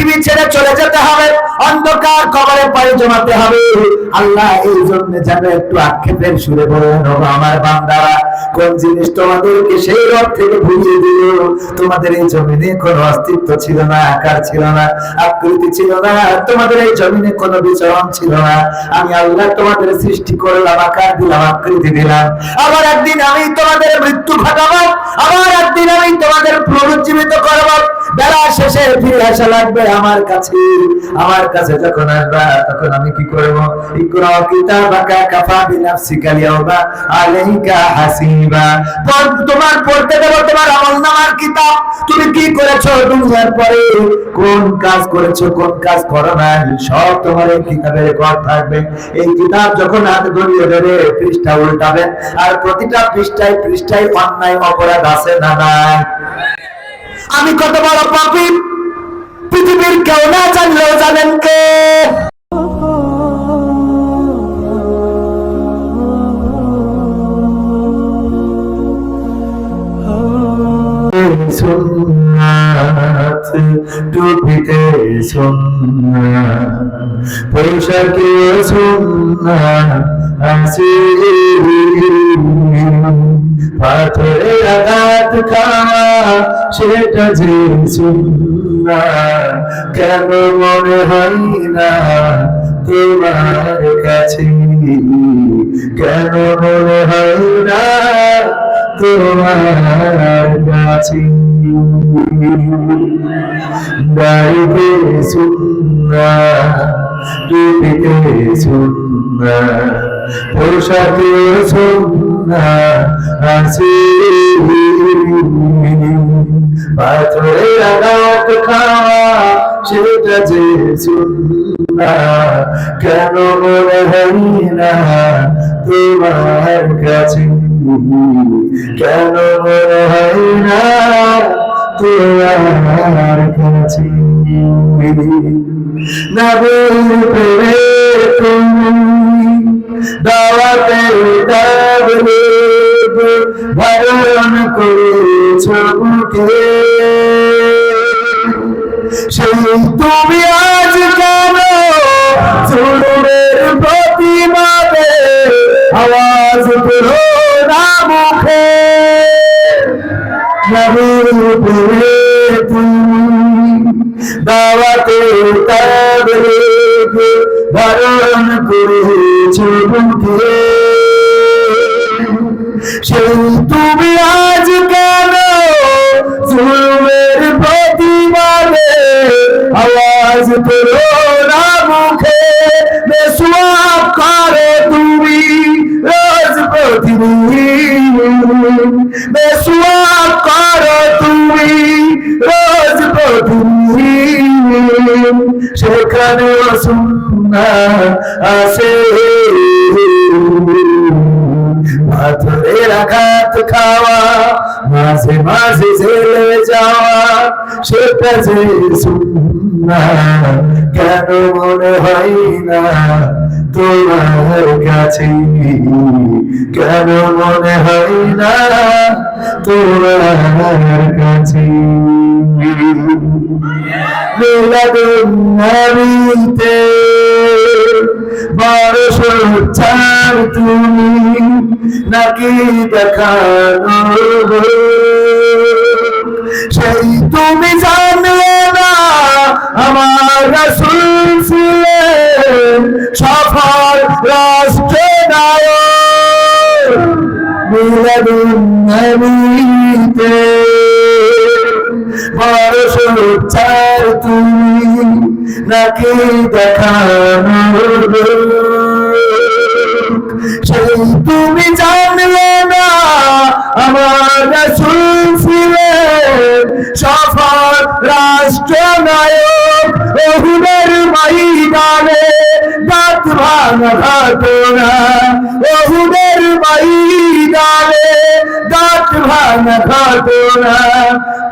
পৃথিবী ছেড়ে চলে যেতে হবে, অন্ধকার কবরে পাড়ি জমাতে হবে। আল্লাহ এই জন্য যেন একটু আক্ষেপের সুরে বলেন, ও আমার বান্দারা, কোন জিনিস তোমাদেরকে সেই রব থেকে ভুলিয়ে দিল? তোমাদের এই জমিনে কোনো অস্তিত্ব ছিল না, আকার ছিল না, আকৃতি ছিল না, তোমাদের এই জমিনে কোনো বিচরণ ছিল না। আমি আল্লাহ তোমাদের সৃষ্টি করলাম, আকার দিলাম, আকৃতি দিলাম। আবার একদিন আমি তোমাদের মৃত্যু ঘটাবো, আবার একদিন আমি তোমাদের পুনরুজ্জীবিত করবো। বেলা শেষে ফিরে আসা লাগবে আমার কাছে। আমার কাছে যখন আসবা তখন আমি কি করব? ইকরা কিতাবাকা কাফা বিনাফসিকা আল-ইয়াওমা আলাইকা হাসিবা। তোমার পড়তে দেব তোমার আমলনামার কিতাব। তুমি কি করেছো দুনিয়ার পরে, কোন কাজ করেছো, কোন কাজ করো নাই, সব তোমার এই কিতাবে রেকর্ড থাকবে। এই কিতাব যখন হাতে ধরিয়ে দেবে, পৃষ্ঠা উল্টাবে, আর প্রতিটা পৃষ্ঠায় পৃষ্ঠায় অন্যায় অপরাধ আছে না নাই? আমি কত বড় পাপী পৃথিবীর কেউ না জানলেও জানেন কে? সুন্নাত টুপিতে সুন্নাত, পোশাকে সুন্নাত, হাসি পাথরে আঘাত খাওয়া সেটা যে সুন্নাত। কেন মনে হয় না তোমার কাছে? কেন মনে হয় না তোমার কাছে? গাইতে সুন্নাত, টুপিতে সুন্নাত, পোশাকে সুন্নাত, হাসি পাথরে আঘাত খাওয়া সেটা যে সুন্নাত। কেন মনে হয় না তোমার কাছে? কেন মনে হয় না তোমার কাছে? নবীর প্রেমে তুমি দাওয়াতে তাবলীগ ধারণ করেছ বুকে, সেই তুমি আজ কেন জুলুমের প্রতিবাদে আওয়াজ তোলো না মুখে? নবীর প্রেমে তুমি দাওয়াতে তাবলীগ ধারণ করেছ বুকে, সেই তুমি আজ কেন জুলুমের প্রতিবাদে আওয়াজ তোলো না মুখে? মেসওয়াক করো তুমি রোজ প্রতিদিন, মেসওয়াক করো তুমি রোজ প্রতিদিন, সেখানেও সুন্নাত আছে। পাথরের আঘাত খাওয়া, মাঝে মাঝে জেলে যাওয়া সেটা যে সুন্নাত। কেন মনে হয় না তোমার কাছে? কেন মনে হয় না তোমার কাছে? মিলাদুন নবীতে বড় সোচ্চার তুমি নাকি দেখানো, সেই তুমি জানলে না আমার রাসূল ছিলেন সফল রাষ্ট্রনায়ক। মিলাদুন নবীতে বড় সোচ্চার তুমি নাকি দেখানো, সেই তুমি জানলে না আমার রাসূল ছিলেন সফল রাষ্ট্রনায়ক। ওহুদের ময়দানে দাঁত ভাঙা ঘটনা, ওহুদের ময়দানে দাঁত ভাঙা ঘটনা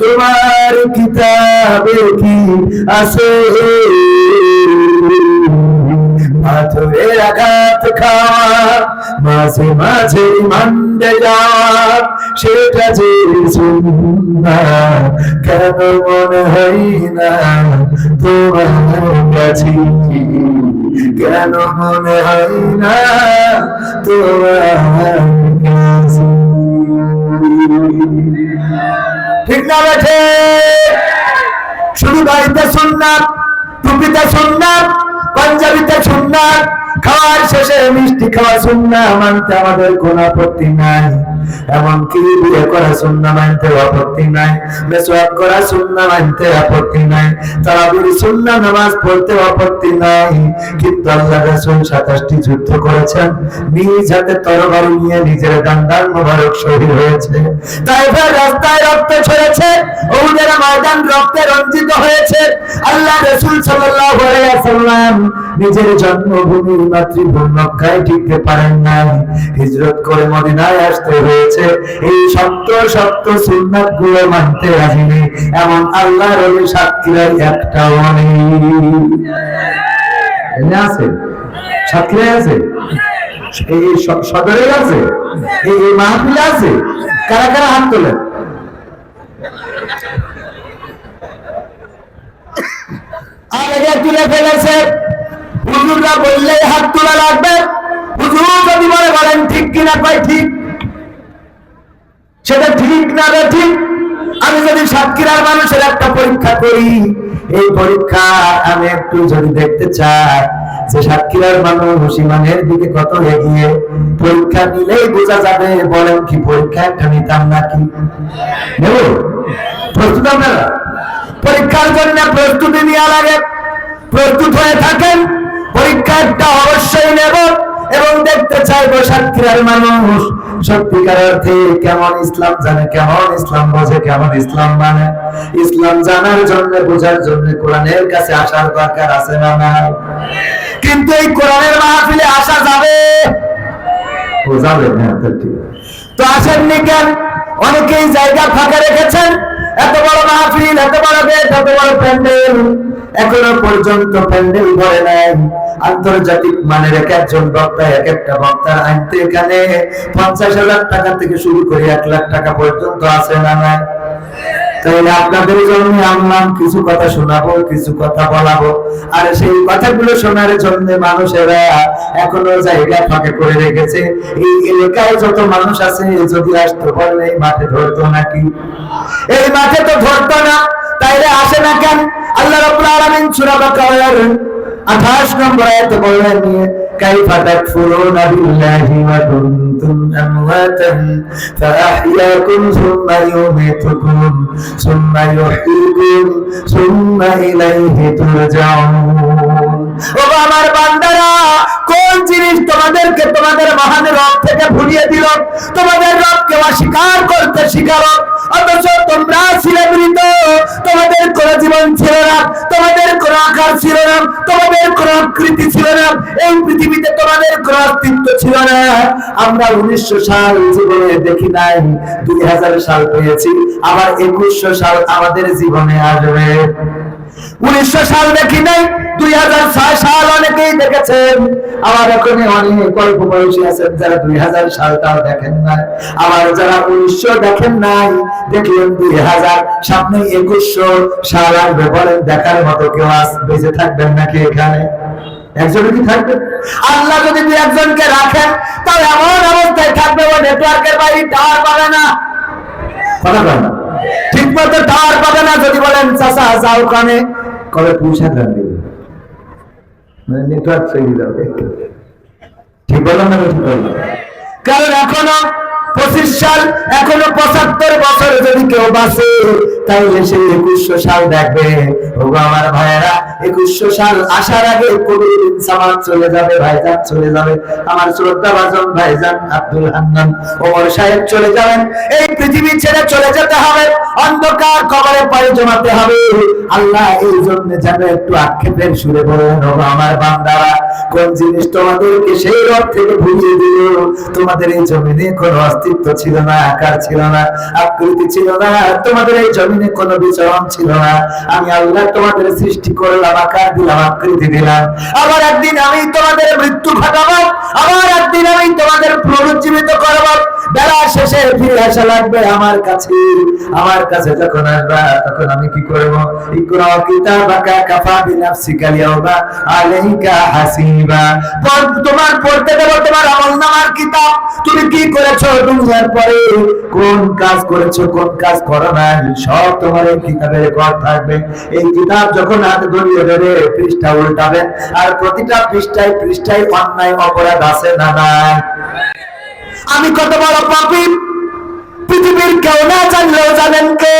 তোমার কিতাবে কি আছে? পাথরের আঘাত খাওয়া, মাঝে মাঝে মান্ডে যাওয়া সেটা যে সুন্নাত কেন মনে হয় না তোমার কাছে, কেন মনে হয় না তোমার কাছে। ঠিক না বেঠে? শুধু বাড়িতে সুন্নাত, টুপিতে সুন্নাত, পাঞ্জাবিতে সুন্নাত, খাওয়ার শেষে মিষ্টি খাওয়া সুন্নাত মানতে আমাদের কোনো আপত্তি নাই, এমনকি বিয়ে করা সুন্নাত মানতে আপত্তি নাই, মেসওয়াক করা সুন্নাত মানতে আপত্তি নাই, তারাবির সুন্নাত নামাজ পড়তে আপত্তি নাই। কিন্তু আল্লাহ রাসূল 27টি যুদ্ধ করেছেন, নিজ হাতে তরবারি নিয়ে নিজের ডান্ডার মোবারক শহীদ হয়েছে, তাইফের রাস্তায় রক্ত ঝরেছে, উহুদের ময়দান রক্তে রঞ্জিত হয়েছে। আল্লাহ রাসূল সাল্লাল্লাহু আলাইহি ওয়াসাল্লাম নিজের জন্মভূমি মাতৃভূমি মক্কায় টিকতে পারেন নাই, হিজরত করে মদিনায় আসতে হয়েছে। এই শক্ত সুন্নাত গুলো মানতে রাজি নেই এমন আল্লাহর ওলি সাতক্ষীরায় একটাও নেই। আছে সাতক্ষীরায় আছে, এই সদরে আছে, এই মাহফিলে আছে। কারা কারা হাত তোলেন? আগে তুলে ফেলেছে। হুজুররা বললেই হাত তোলা লাগবে। হুজুর যদি বলেন ঠিক কিনা, কয় ঠিক, সেটা ঠিক না রে ঠিক। আমি যদি সাতক্ষীরার মানুষের একটা পরীক্ষা করি, এই পরীক্ষা আমি একটু যদি দেখতে চাই যে সাতক্ষীরার মানুষ ইমানের দিকে কত এগিয়ে, পরীক্ষা নিলেই বোঝা যাবে। বলেন কি পরীক্ষা একটা নিতাম নাকি? নেব? প্রস্তুত আপনারা? পরীক্ষার জন্য প্রস্তুতি নেওয়া লাগে, প্রস্তুত হয়ে থাকেন। পরীক্ষাটা অবশ্যই নেব এবং দেখতে চাইবো সাতক্ষীরার মানুষ সত্যিকার অর্থে কেমন ইসলাম জানে, কেমন ইসলাম বোঝে, কেমন ইসলাম মানে। ইসলাম জানার জন্য, বোঝার জন্য কোরআনের কাছে আসার দরকার আছে না নাই? কিন্তু এই কোরআনের মাহফিলে আসা যাবে? ও যাবে না, ঠিক। তো আসেননি কেন? অনেকেই জায়গা ফাঁকা রেখেছেন। এত বড় মাহফিল, এত বড় গেট, এত বড় প্যান্ডেল, এখনো পর্যন্ত প্যান্ডেল ভরে নাই। আন্তর্জাতিক মানের এক একজন বক্তা, এক একটা বক্তার আনতে এখানে 50,000 টাকা থেকে শুরু করে 1 লাখ টাকা পর্যন্ত আছে না নাই? তাহলে আপনাদের জন্য আনলাম, কিছু কথা শোনাবো, কিছু কথা বলাবো। আর সেই কথাগুলো শোনার জন্য মানুষেরা এখনো জায়গা ফাঁকা করে রেখেছে। এই এলাকায় যত মানুষ আছে, যদি আসতো বললে এই মাঠে ধরতো নাকি? এই মাঠে তো ধরতো না, তাইলে আসে না কেন? আল্লাহ রাব্বুল আলামিন সূরা বাকারার 28 নম্বর আয়াতে বললেন, কাইফা তাকফুরুনা বিল্লাহি ওয়া কুনতুম আমওয়াতান ফাআহইয়াকুম সুম্মা ইউমীতুকুম সুম্মা ইউহয়িকুম সুম্মা ইলাইহি তুরজাউন। ও আমার বান্দারা, কোন জিনিস তোমাদেরকে তোমাদের মহান রব থেকে ভুলিয়ে দিল? তোমাদের রবকে অস্বীকার করতে শিখালো, অথচ তোমরা ছিলে মৃত। তোমাদের কোন জীবন ছিল না, তোমাদের কোন আকার ছিল না, তোমাদের কোন আকৃতি ছিল না, এই পৃথিবীতে তোমাদের কোন অস্তিত্ব ছিল না। আমরা 1900 সাল জীবনে দেখি নাই, 2000 সাল পেয়েছি, আবার 2100 সাল আমাদের জীবনে আসবে। 1900 সাল দেখি নাই, 2006 সাল অনেকেই দেখেছেন, আবার এখন অনেক অল্প বয়সী আছেন যারা 2000 সালটাও দেখেন নাই। আবার যারা 1900 দেখেন নাই, দেখলেন 2000, সামনে 2100 সাল আসবে। বলেন দেখার মতো কেউ বেঁচে থাকবেন নাকি এখানে? একজনও কি থাকবে? আল্লাহ যদি 2-1 রাখেন, তাহলে এমন অবস্থায় থাকবে ও নেটওয়ার্কের বাইরে টাওয়ার পাবে না, কথা বলেন না, ঠিক মতো টাওয়ার পাবে না। যদি বলেন চাচা যাও কানে, কবে পুষা গান দিবে, মানে নেটওয়ার্ক ফেলে যাবে। ঠিক বললাম না? ঠিক বললাম? কারণ এখনো 25 সাল, এখনো 75 বছর যদি কেউ বাঁচে, তাইলে সেই 2100 সাল দেখবে। ওগো আমার ভাইয়েরা, 2100 সাল আসার আগে কবির সামান চলে যাবে, ভাইজান চলে যাবে, আমার শ্রদ্ধাভাজন ভাইজান আব্দুল হান্নান ওমর সাহেব চলে যাবেন। এই পৃথিবী ছেড়ে চলে যেতে হবে, অন্ধকার কবরে পাড়ি জমাতে হবে। আল্লাহ এই জন্য যেন একটু আক্ষেপের সুরে বলেন, ওগো আমার বান্দারা, কোন জিনিস তোমাদেরকে সেই রব থেকে ভুলিয়ে দিল? তোমাদের এই জমিনে কোনো অস্তিত্ব ছিল না, আকার ছিল না, আকৃতি ছিল না, তোমাদের এই জমিনে কোনো বিচরণ ছিল না। আমি আল্লাহ তোমাদের সৃষ্টি করলাম দিলাম, আকার দিলাম, আকৃতি দিলাম। আবার একদিন আমি তোমাদের মৃত্যু ঘটাবো, আবার একদিন আমি তোমাদের পুনরুজ্জীবিত করব। বেলা শেষে ফিরে আসা লাগবে আমার কাছে। আমার কাছে যখন আসবা তখন আমি কি করব? ইকরা কিতাবাকা কাফা বিনাফসিকা ইয়াউমা আলাইকা হাসিবা। তোমার পড়তে দেব তোমার আমলনামার কিতাব। তুমি কি করেছো দুনিয়ার পরে, কোন কাজ করেছো, কোন কাজ করো নাই, সব তোমার এই কিতাবে রেকর্ড থাকবে। এই কিতাব যখন হাতে ধরিয়ে দেবে, পৃষ্ঠা উল্টাবে, আর প্রতিটা পৃষ্ঠায় পৃষ্ঠায় অন্যায় অপরাধ আছে না নাই? আমি কত বড় পাপী পৃথিবীর কেউ না জানলেও জানেন কে?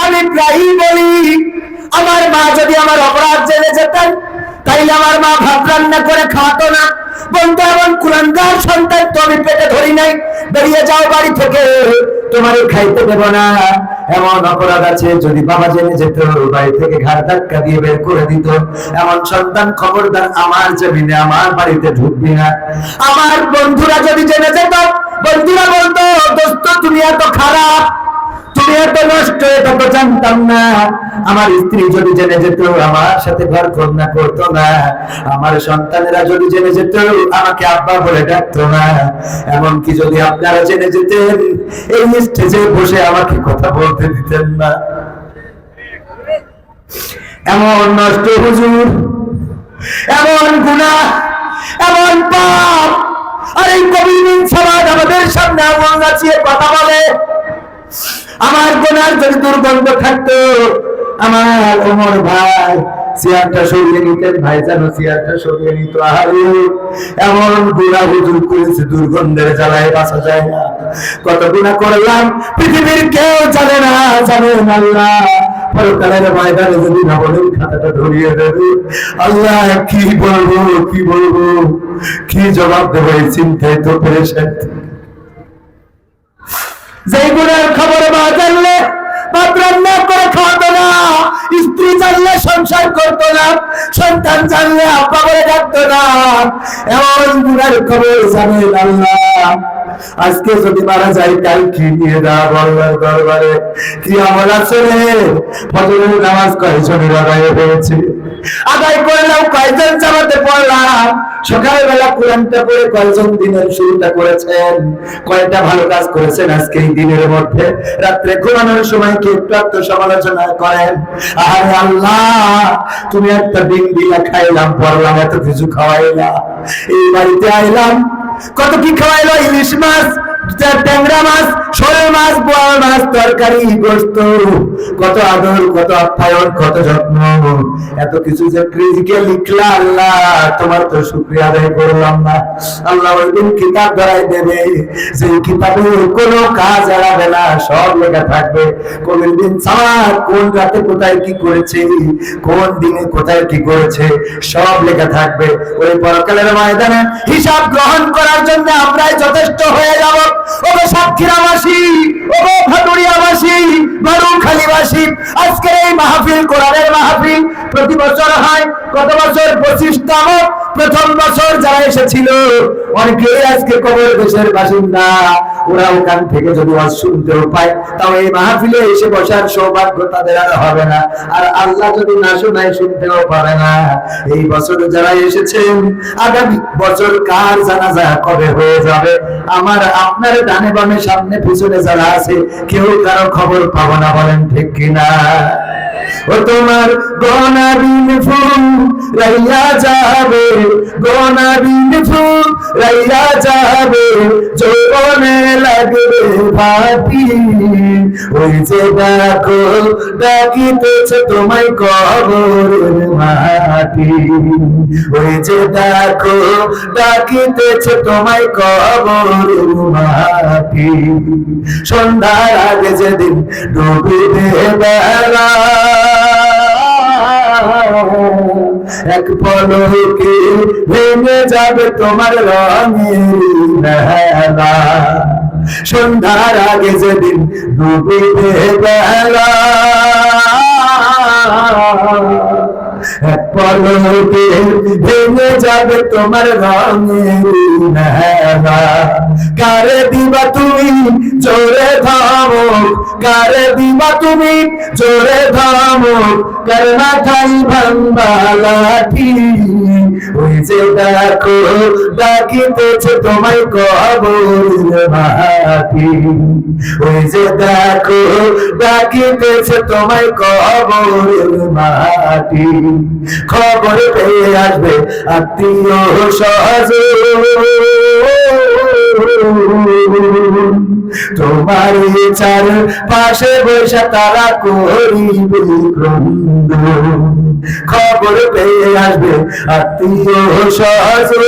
আমি প্রায়ই বলি, আমার মা যদি আমার অপরাধ জেনে যেতেন তাইলে আমার মা ভাত রান্না করে খাওয়াতো না। বলতো এমন কুলাঙ্গার সন্তান তো আমি পেটে ধরি নাই, বেরিয়ে যাও বাড়ি থেকে, তোমারে খাইতে দেব না। এমন অপরাধ আছে, যদি বাবা জেনে যেত বাড়ি থেকে ঘাড় ধাক্কা দিয়ে বের করে দিত। এমন সন্তান খবরদার আমার জমিনে, আমার বাড়িতে ঢুকবি না। আমার বন্ধুরা যদি জেনে যেত, বন্ধুরা বলতো দোস্ত তুমি এত খারাপ, তুমি এত নষ্ট, এটা তো জানতাম না। আমার স্ত্রী যদি জেনে যেত আমার সাথে ঘর কন্যা করতো না। আমার সন্তানেরা যদি জেনে যেত আমাকে আব্বা বলে ডাকতো না। এমনকি যদি আপনারা জেনে যেতেন এই স্টেজে বসে আমাকে কথা বলতে দিতেন না। এমন নষ্ট হুজুর, এমন গুনাহ, এমন পাপ, আর এই কবির সমাজ আমাদের সামনে এমন নাচিয়ে কথা বলে। আমার গুনার যদি দুর্গন্ধ থাকতো, আমার ওমর ভাই চেয়ারটা সরিয়ে নিতেন, ভাই জানো চেয়ারটা সরিয়ে নিত। আরে এমন গুনাহ হুজুর করেছে, দুর্গন্ধের জ্বালায় বাঁচা যায় না। কত গুনাহ করলাম পৃথিবীর কেউ জানে না, জানেন আল্লাহ। পরকালের ময়দানে যদি আমলের খাতাটা ধরিয়ে দেবে, আল্লাহ কি বলবো, কি বলবো, কি জবাব দেবো, এই চিন্তায় তো পেরেশান। যেগুলোর খবর মা জানলে ভাত রান্না করে খাওয়াতো না, স্ত্রী জানলে সংসার করতো না, সন্তান জানলে আব্বা বলে ডাকতো না, এমন গুনার খবর জানেন আল্লাহ। আজকে যদি মারা যায় কাল কি নিয়ে যাওয়া আল্লাহর দরবারে? কি আমল আছে রে? ফজরের নামাজ কয়জনের আদায় হয়েছে? আদায় করলাম কয়জন জামাতে পড়লাম? সকালবেলা কোরআনটা পড়ে কয়জন দিনের শুরুটা করেছেন? কয়টা ভালো কাজ করেছেন আজকে এই দিনের মধ্যে? রাত্রে ঘুমানোর সময় কি একটু আত্মসমালোচনা করেন? আরে আল্লাহ, তুমি একটা দিন দিলা, খাইলাম, পড়লাম, এত কিছু খাওয়াইলা, এই বাড়িতে আইলাম, কত কি খাওয়াইলো, ইলিশ মাছ, ট্যাংরা মাছ, শোল মাছ, বোয়াল মাছ, তরকারি, গোশত, কত আদর, কত আপ্যায়ন, কত যত্ন, এত কিছু যে রিজিকে লিখলা আল্লাহ, তোমার তো শুকরিয়া আদায় করলাম না। আল্লাহ ওই দিন কিতাব ধরাই দেবে, যে কিতাবে কোনো কাজ এড়াবে না, সব লেখা থাকবে। কোন দিন সামাদ কোন রাতে কোথায় কি করেছে, কোন দিনে কোথায় কি করেছে, সব লেখা থাকবে। ওই পরকালের ময়দানে হিসাব গ্রহণ করার জন্য আমরাই যথেষ্ট হয়ে যাব। ওগো সাতক্ষীরাবাসী, ওগো ভাটুরিয়াবাসী, বারুখালীবাসী, আজকের এই মাহফিল, কোরআনের মাহফিল প্রতি বছর হয়। কত বছর? 25তম। প্রথম বছর যারা এসেছিল অনেকেই আজকে কবর দেশের বাসিন্দা। ওরা ওখান থেকে যদি ওয়াজ শুনতেও পায়, তাও এই মাহফিলে এসে বসার সৌভাগ্য তাদের আর হবে না। আর আল্লাহ যদি না শোনায়, শুনতেও পাবে না। এই বছর যারা এসেছেন, আগামী বছর কার জানাজা কবে হয়ে যাবে, আমার আপনার ডানে বামে সামনে পিছনে যারা আছে, কেউ কারো খবর পাবো না, বলেন ঠিক কিনা? ও তোমার গনাবিন ফুল রাইয়া যাবে, গনাবিন ফুল রাইয়া যাবে, যৌবনে লাগবে ভাটি, ওই যে ডাকো ডাকিতেছে তোমায় কবরের মাটি, ওই যে ডাকো ডাকিতেছে তোমায় কবরের মাটি। সন্ধ্যার আগে যেদিন ডুবিবে বেলা, এক পলকে ভেঙে যাবে তোমার রঙের মেলা। সন্ধ্যার আগে যেদিন ডুবিবে বেলা, এক পলকে ভেঙে যাবে তোমার রঙের মেলা। কারে দিবা তুমি জোরে ধমক, কারে দিবা তুমি জোরে ধমক, কার মাথায় ভাঙবা লাঠি। ওই যে দেখো ডাকিতেছে তোমায় কবরের মাটি, ওই যে দেখো ডাকিতেছে তোমায় কবরের মাটি। খবর পেয়ে আসবে আত্মীয় স্বজন, তোমার চার পাশে বসে তারা করিবে ক্রন্দন। খবর পেয়ে আসবে আত্মীয় স্বজন,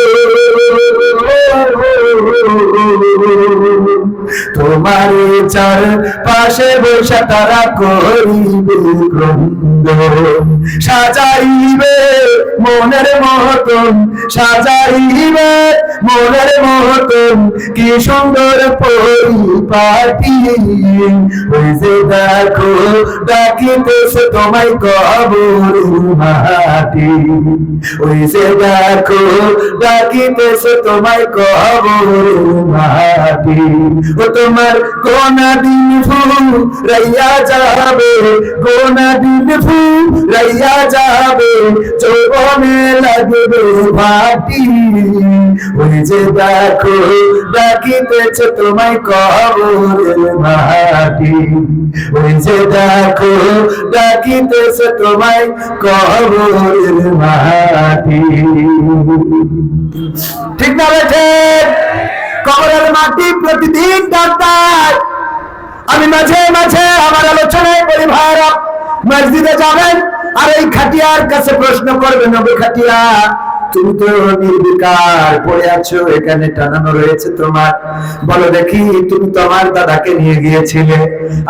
তোমার চার পাশে বসে তারা করিবে ক্রন্দন। সাজাইবে মনের মতন, সাজাইবে মনের মতন, কি সুন্দর পরিপাটি। ওই যে দেখো ডাকিতেছে তোমায় কবরের মাটি, ওই যে দেখো ডাকিতেছে তোমায় কবরের মাটি। ও তোমার কোনা দিন ফুরাইয়া যাবে, কোনা দিন ফুরাইয়া যাবে, যৌবনে লাগবে ভাটি। ওই যে দেখো ডাকিতেছে তোমায় কবরের মাটি, ওই যে দেখো ডাকিতেছে তোমায় কবরের মাটি। ঠিক না বেঠে? কবরের মাটি প্রতিদিন ডাক্তার। আমি মাঝে মাঝে আমার আলোচনায় বলি ভাইরা, মসজিদে যাবেন আর এই খাটিয়ার কাছে প্রশ্ন করবেন, নবী খাটিয়া তুমি তো নির্বিকার পড়ে আছো, এখানে টানানো রয়েছে তোমার, বলো দেখি তুমি তো আমার দাদাকে নিয়ে গিয়েছিলে,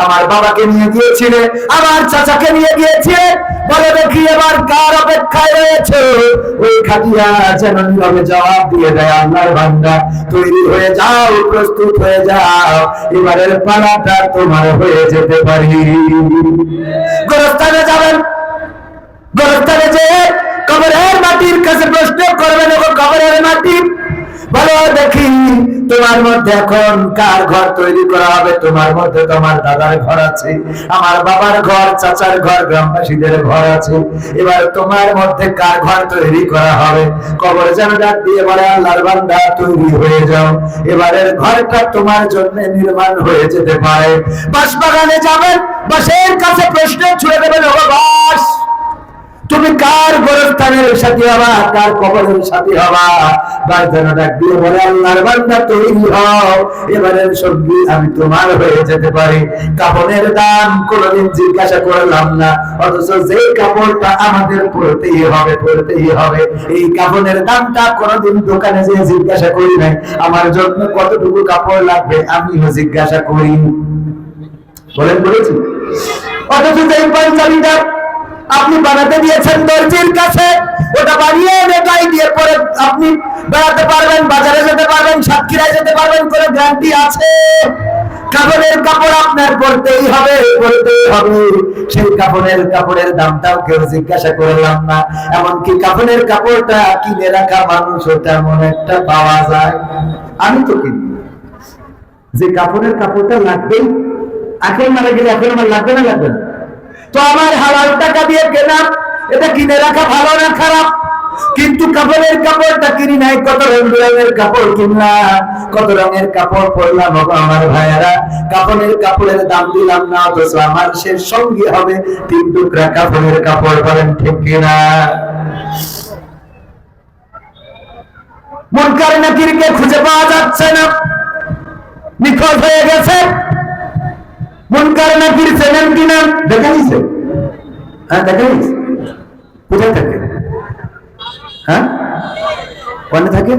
আমার বাবাকে নিয়ে গিয়েছিলে, আমার চাচাকে নিয়ে গিয়েছিলে, বলো দেখি এবার কার অপেক্ষায় রয়েছে? ওই খাটিয়া যেন নীরবে জবাব দিয়ে দেয়, আল্লাহর বান্দা তৈরি হয়ে যাও, প্রস্তুত হয়ে যাও, এবারের পালাটা তোমার হয়ে যেতে পারি। গোরস্থানে যাবেন, গোরস্থানে যে কবরের মাটির কাছে প্রশ্ন করবেন, কবরের মাটি বলো দেখি তোমার মধ্যে এখন কার ঘর তৈরি করা হবে? তোমার মধ্যে তোমার দাদার ঘর আছে, আমার বাবার ঘর, চাচার ঘর, গ্রামবাসীদের ঘর আছে, এবার তোমার মধ্যে কার ঘর তৈরি করা হবে? কবর যেন ডাক দিয়ে বলে, আল্লাহর বান্দা তৈরি হয়ে যাও, এবারের ঘরটা তোমার জন্য নির্মাণ হয়ে যেতে পারে। বাঁশবাগানে যাবেন, বাঁশের কাছে প্রশ্ন ছুড়ে দেবেন, ও বাঁশ তুমি কার গোরস্থানের সাথী হবা, কার কবরের সাথী হবা? বাস যেন ডাক দিয়ে বলে, আল্লাহর বান্দা তৈরি হও, এবারের সঙ্গী আমি তোমার হয়ে যেতে পারি। কাপড়ের দাম কোনোদিন জিজ্ঞাসা করলাম না, অথচ যে কাপড়টা আমাদের পরতেই হবে, পরতেই হবে, এই কাপড়ের দামটা কোনোদিন দোকানে যেয়ে জিজ্ঞাসা করি নাই, আমার জন্য কতটুকু কাপড় লাগবে আমিও জিজ্ঞাসা করি, বলেন বলেছি? অথচ এই পাঞ্জাবিটা আপনি বানাতে দিয়েছেন দর্জির কাছে, ওটা বানিয়ে গাই দিয়ে পরে আপনি বেড়াতে পারবেন, বাজারে যেতে পারবেন, সাতক্ষীরায় যেতে পারবেন, কোনো গ্যারান্টি আছে? কাপড়ের কাপড় আপনার পরতেই হবে, পরতেই হবে। সেই কাপড়ের দামটাও কেউ জিজ্ঞাসা করলাম না, এমনকি কাপড়ের কাপড়টা কিনে রাখা মানুষও তেমন একটা পাওয়া যায়। আমি তো কিনি, যে কাপড়ের কাপড়টা লাগবেই, এখন মারা গেলে এখন আমার লাগবে না, লাগবে না তো আমার হালাল টাকা দিয়ে কেনা, এটা কিনে রাখা ভালো না খারাপ? কিন্তু কাপড়ের কাপড়টা কিনি নাই, কত রঙের কাপড় কিনলাম, কত রঙের কাপড় পরলাম আমার ভাইয়ারা, কাপড়ের দাম দিলাম না, অথচ আমার শেষ সঙ্গী হবে 3 টুকরা কাপড়ের কাপড়। বলেন ঠিক কিনা? মুনকার নাকিরকে খুঁজে পাওয়া যাচ্ছে না, নিখোঁজ হয়ে গেছে। মুনকার নাকির চেনেন কিনা? দেখা গেছে? হ্যাঁ দেখা গেছে। কোথায় থাকে? হ্যাঁ কোনে থাকে?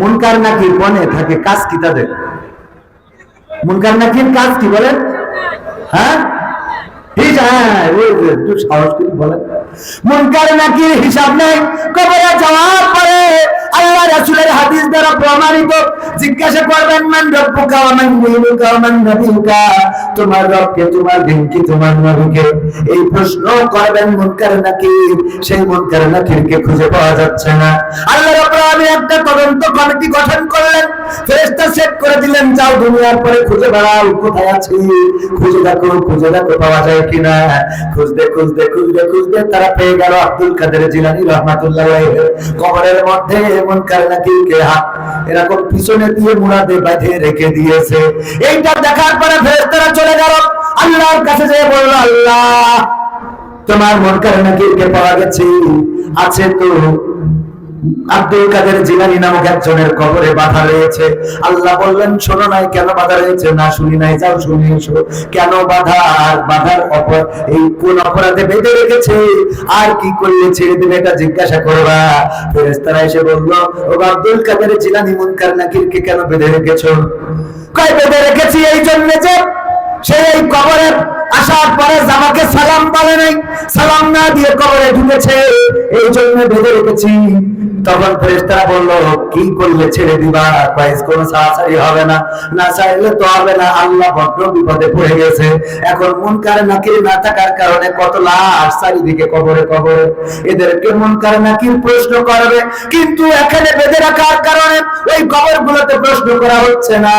মুনকার নাকির কোনে থাকে? কাজ কি তাদের? মুনকার নাকির কাজ কি বলেন? হ্যাঁ মুনকার নাকির হিসাব নেই। কবরে যাওয়ার পরে আল্লাহ রাসূলের হাদিস দ্বারা প্রমাণিত, জিজ্ঞাসা করবেন মান রব্বুকা ওয়া মান দীনুকা ওয়া মান নবিয়ুকা, তোমার রবকে, তোমার দিন কি, তোমার নবীকে, এই প্রশ্ন করবেন মুনকার নাকির। সেই মুনকার নাকিরকে খুঁজে পাওয়া যাচ্ছে না। আল্লাহ রাব্বুল আলামিন একটা তদন্ত কমিটি গঠন করলেন, ফেরেশতা সেট করে দিলেন, যাও দুনিয়ার পরে খুঁজে বেড়াও, কোথায় আছে, খুঁজে দেখো পাওয়া যায় কিনা। খুঁজতে তারা পেয়ে গেল আব্দুল কাদের জিলানী রাহমাতুল্লাহ আলাইহি কবরের মধ্যে মুনকার নাকিরকে হাত এরকম পিছনে দিয়ে মুড়াতে বেঁধে রেখে দিয়েছে। এইটা দেখার পরে ফেরেশতারা চলে গেল আল্লাহর কাছে, যেয়ে বলল, আল্লাহ তোমার মুনকার নাকিরকে পাওয়া গেছে, আছে তো আব্দুল কাদের জিলানী নামক একজনের কবরে বাধা রয়েছে। আল্লাহ বললেন, শোনো নাই কেন বাধা রয়েছে? না শুনি নাই, যাও শুনে এসো কেন বাধা, আর বাধার এই কোন অপরাধে বেঁধে রেখেছে, আর কি করলে ছেড়ে দেবে এটা জিজ্ঞাসা করবা। ফেরেশতারা এসে বলল, ও আব্দুল কাদের জিলানী মুনকার নাকিরকে কেন বেঁধে রেখেছো? কয় বেঁধে রেখেছি এই জন্য যে সেই কবরে আসার পরে আমাকে সালাম বলে নাই, সালাম না দিয়ে কবরে ঢুকেছে, এই জন্য বেঁধে রেখেছি। তখন ফেরেশতারা বলল, কি করলে ছেড়ে দিবা? কয়েস কোন সাহায্য হবে না, না চাইলে তো হবে না, আল্লাহ বড্ড বিপদে পড়ে গেছে। এখন মুনকার নাকির না থাকার কারণে কত লাশ চারিদিকে কবরে কবরে, এদেরকে মুনকার নাকির প্রশ্ন করবে, কিন্তু এখানে বেঁধে রাখার কারণে ওই কবরগুলোতে প্রশ্ন করা হচ্ছে না।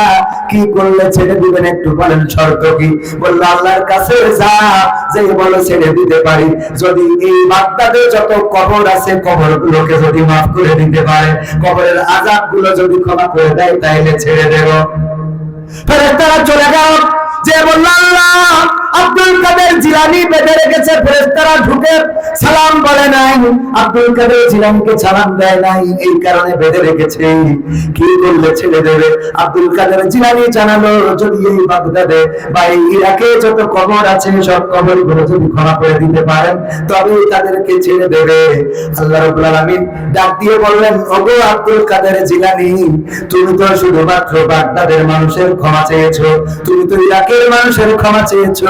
কি করলে ছেড়ে দিবেন একটু বলেন, শর্ত কি? বলল, আল্লাহর কাছে যা, যে বলে ছেড়ে দিতে পারি, যদি এই বাগদাদে যত কবর আছে কবরগুলোকে যদি মাফ করে দিতে পারে, কবরের আযাব গুলো যদি ক্ষমা করে দেয়, তাইলে ছেড়ে দেব। ফেরেশতারা চলে গেল, যে বলল, আল্লাহ আব্দুল কাদের জিলানী বেঁধে রেখেছে, ফেরেশতারা ঢুকে সালাম বলে নাই, আব্দুল কাদের জিলানীকে সালাম দেয় নাই, এই কারণে বেঁধে রেখেছে, কি করলে ছেড়ে দেবে? আব্দুল কাদের জিলানী জানালো, যদি এই বাগদাদে বা এই ইরাকে যত কবর আছে সব কবরগুলো যদি ক্ষমা করে দিতে পারেন, তবে তাদেরকে ছেড়ে দেবে। আল্লাহ রাব্বুল আলামিন ডাক দিয়ে বললেন, ওগো আব্দুল কাদের জিলানী, তুমি তো শুধুমাত্র বাগদাদের মানুষের ক্ষমা চেয়েছো, তুমি তো ইরাকের মানুষের ক্ষমা চেয়েছো।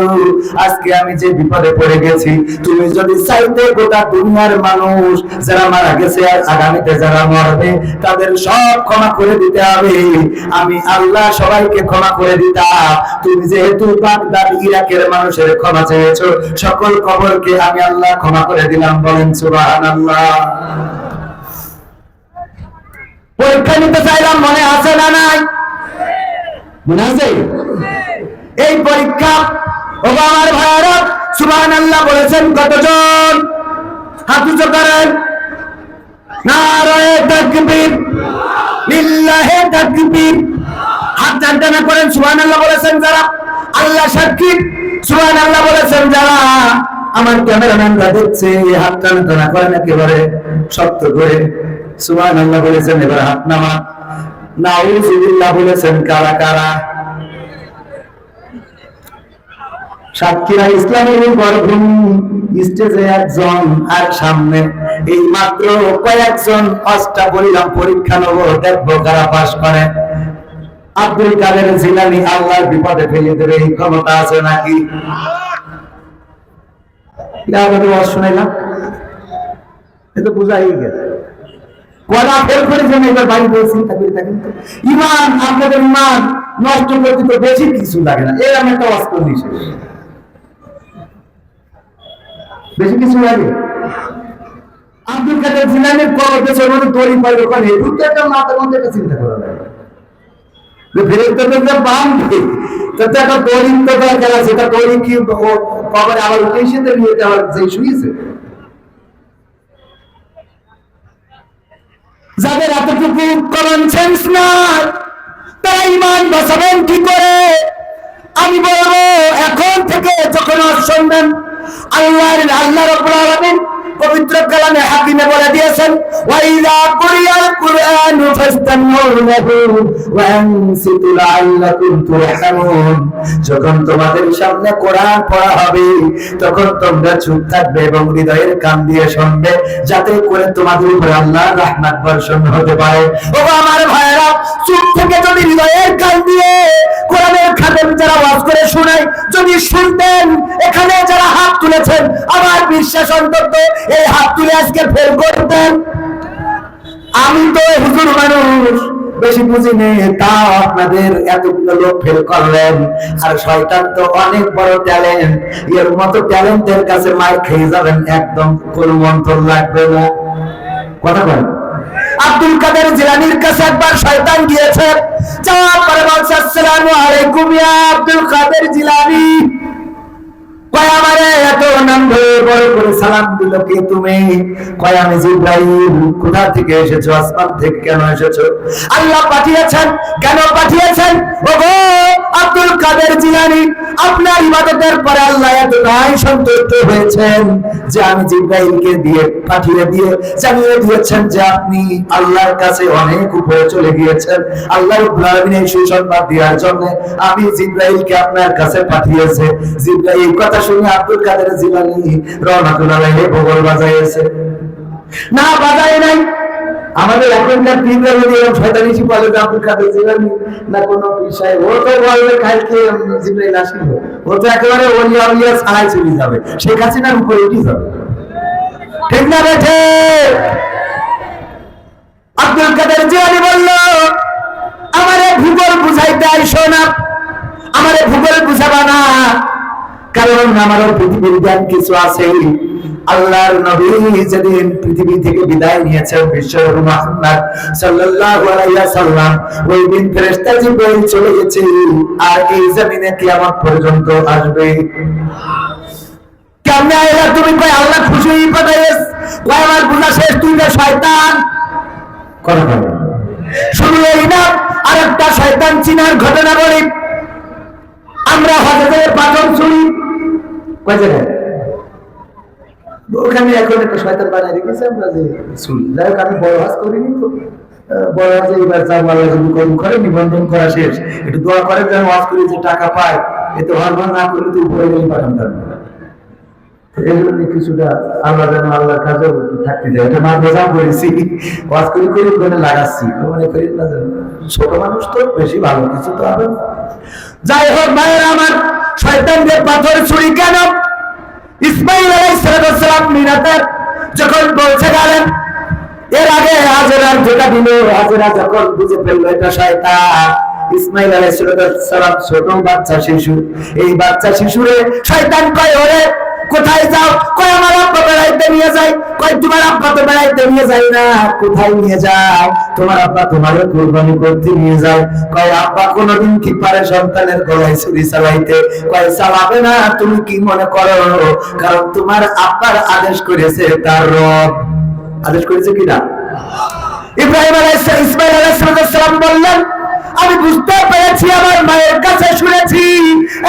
আজকে আমি যে বিপদে পড়ে গেছি, তুমি যদি চাইতে গোটা দুনিয়ার মানুষ যারা মারা গেছে আর আগামীতে যারা মরবে তাদের সব ক্ষমা করে দিতে হবে, আমি আল্লাহ সবাইকে ক্ষমা করে দিতাম। তুমি যেহেতু বাগদাদ ইরাকের মানুষের ক্ষমা চেয়েছো, সকল কবরকে আমি আল্লাহ ক্ষমা করে দিলাম। বলেন সুবহানাল্লাহ। পরীক্ষা নিতে চাইলাম, মনে আছে না নাই? মনে আছে? এই পরীক্ষা, ও আমার ভাইরা, সুবহানাল্লাহ বলেছেন কতজন? হাত উঁচু করেন। নারায়ে তাকবীর, লিল্লাহি তাকবীর। হাত টানা করেন। সুবহানাল্লাহ বলেছেন যারা, আল্লাহ সাক্ষী, সুবহানাল্লাহ বলেছেন যারা। আমার ক্যামেরাম্যানরা দেখছে, হাত টানা করেন একেবারে শক্ত করে। সুবহানাল্লাহ বলেছেন, এবার হাত নামা। নাউযুবিল্লাহ বলেছেন কারা কারা? সাক্ষীরা ইসলামের গর্ভভূমি, স্টেজে একজন আর সামনে এই মাত্র কয়েকজন। অষ্টা বললাম পরীক্ষা নেব, দেখবো কারা পাস করে। আব্দুল কাদের জিলানী আল্লাহর বিপদে ফেলে দেবে, এই ক্ষমতা আছে নাকি? শুনাইলাম, এটা বুঝাই গেছে। কলা ফেল করে যেন এবার বাড়ি বলছি, ইমান, আপনাদের ইমান নষ্ট করতে তো বেশি কিছু লাগে না, এরকম একটা অস্ত্র নিয়ে বেশি কিছু লাগে। আব্দুল কাদের জিলানীর কবর পেছনের মধ্যে তৈরি পাইল ওখানে, দুটো মাথার মধ্যে একটা চিন্তা করা লাগে। যাদের এতটুকু কমন সেন্স নাই, তারা ইমান বাঁচাবেন কি করে? আমি বলবো, এখন থেকে যখন শুনবেন, আল্লাহ রাব্বুল আলামিন পবিত্র কালামে হাকিমে বলে দিয়েছেন, ওয়াইযা কুরিয়াল কুরআনু ফাসতামিউ লাহু ওয়া আনসিতু লাআল্লাকুম তুরহামুন। যখন তোমাদের সামনে কোরআন পড়া হবে, তখন তোমরা চুপ থাকবে এবং হৃদয়ের কান দিয়ে শুনবে, যাতে করে তোমাদের উপর আল্লাহর রহমত বর্ষণ হতে পারে। ও আমার ভাইরা, চুপ থেকে যদি হৃদয়ের কান দিয়ে কোরআনের খাদেম যারা ওয়াজ করে শোনায় যদি শুনতেন, এখানে যারা হাত তুলেছেন, আমার বিশ্বাস অন্তত এই হাত তুলে আজকে ফেল করতেন। আমি তো হুজুর মানুষ, বেশি বুঝি নেই, তাও আপনাদের এতগুলো লোক ফেল করলেন। আর শয়তান তো অনেক বড় ট্যালেন্ট, এর মতো ট্যালেন্টের কাছে মার খেয়ে যাবেন, একদম কোনো মন্ত্র লাগবে না। কথা বলেন। আব্দুল কাদের জিলানীর কাছে একবার শয়তান গিয়েছে, যাওয়ার পরে বলছে, আসসালামু আলাইকুম ইয়া আব্দুল কাদের জিলানী। কয় আমারে এত নাম ধরে বড় করে সালাম দিল কে তুমি? কয় আমি জিবরাইল। কোথা থেকে এসেছো? আসমান থেকে। কেন এসেছো? আল্লাহ পাঠিয়েছেন। কেন পাঠিয়েছেন? ওগো আব্দুল কাদের জিলানী, আপনার ইবাদতের পরে আল্লাহ এতটাই সন্তুষ্ট হয়েছেন যে আমি জিবরাইলকে দিয়ে পাঠিয়ে দিয়ে জানিয়ে দিয়েছেন যে আপনি আল্লাহর কাছে অনেক উপরে চলে গিয়েছেন। আল্লাহ রাব্বুল আলামিনের সুসংবাদ দেওয়ার জন্য আমি জিবরাইলকে আপনার কাছে পাঠিয়েছে। জিবরাইল এই কথা শুনে আব্দুল কাদের জিলানী রহমাতুল্লাহ আলাইহি বগল বাজাইছে। না বাজায় নাই। আমাদের এখনকার পীররা যদি এরকম শয়তানি বলে যে আব্দুল কাদের জিলানী না কোনো বিষয়, ও তো বলবে কালকে জিবরাইল আসবে, ও তো একেবারে ওলিয়া ওলিয়া ছাড়াই চলে যাবে, শেখ হাসিনার উপরে উঠে যাবে। ঠিক না বেঠে? আব্দুল কাদের জিলানী বলল, আমারে ভূগোল বুঝাইতে আইসো না, আমারে ভূগোল বুঝাবা না, কারণ আমারও পৃথিবীর জ্ঞান কিছু আছে। আল্লাহর নবী যেদিন পৃথিবী থেকে বিদায় নিয়েছেন বিশ্বনবী মুহাম্মদ সাল্লাল্লাহু আলাইহি ওয়াসাল্লাম, ওই দিন ফেরেশতা জিবরাইল চলে গেছে, আর এই জমিনে কিয়ামত পর্যন্ত আসবে। কেমনে আইলা তুমি? কই আল্লাহ খুশি হয়ে পাঠাইস। কই আমার বুঝা শেষ, তুই না শয়তান। কথা বলো। শুধু এই না, আরেকটা শয়তান চিনার ঘটনা বলি। আমরা হযরতের পাথর ছুরি কই জায়গায় ওখানে এখন একটা শয়তান বানাই রেখেছে, আমরা যে ছুরি। যাই হোক, আমি বড় হজ করিনি তো, বড় হজে এবার যা আল্লাহ যদি কবুল করে, নিবন্ধন করা শেষ। একটু দোয়া করেন যেন হজ করে যে টাকা পায়, এতে হজ না করলে তো উপরে গেলে পাঠান পারবে না। এগুলো নিয়ে কিছুটা আল্লাহ যেন আল্লাহর কাজেও থাকতে যায়, এটা মা বোঝা করেছি, ওয়াজ করি করি ওখানে লাগাচ্ছি, মনে করি না যেন ছোট মানুষ তো বেশি ভালো কিছু তো হবে। যাই হোক ভাইয়ের আমার, শয়তানদের পাথর ছুরি কেন? ইসমাইল আলাইহিস সালাম মিনাতের যখন পৌঁছে গেলেন, এর আগে হাজেরার যেটা দিল, হাজেরা যখন বুঝে ফেললো এটা শয়তান। ইসমাইল আলাইহিস সালাম ছোট বাচ্চা শিশু, এই বাচ্চা শিশুরে শয়তান কয়, ওরে কোথায় যাও? কয় আমার আব্বা বেড়াইতে নিয়ে যায়। কয় তোমার আব্বা তো বেড়াইতে নিয়ে যায় না, কোথায় নিয়ে যায়? তোমার আব্বা তোমারে কুরবানি করতে নিয়ে যায়। কয় আব্বা কোনদিন কি পারে সন্তানের গলায় ছুরি চালাইতে? কয় চালাবে না। তুমি কি মনে করো? কারণ তোমার আব্বার আদেশ করেছে তার রব। আদেশ করেছে কিনা? ইব্রাহিম আলাইহিস ইসমাইল আলাইহিস সালাম বললেন, আমি বুঝতে পেরেছি, আমার মায়ের কাছে শুনেছি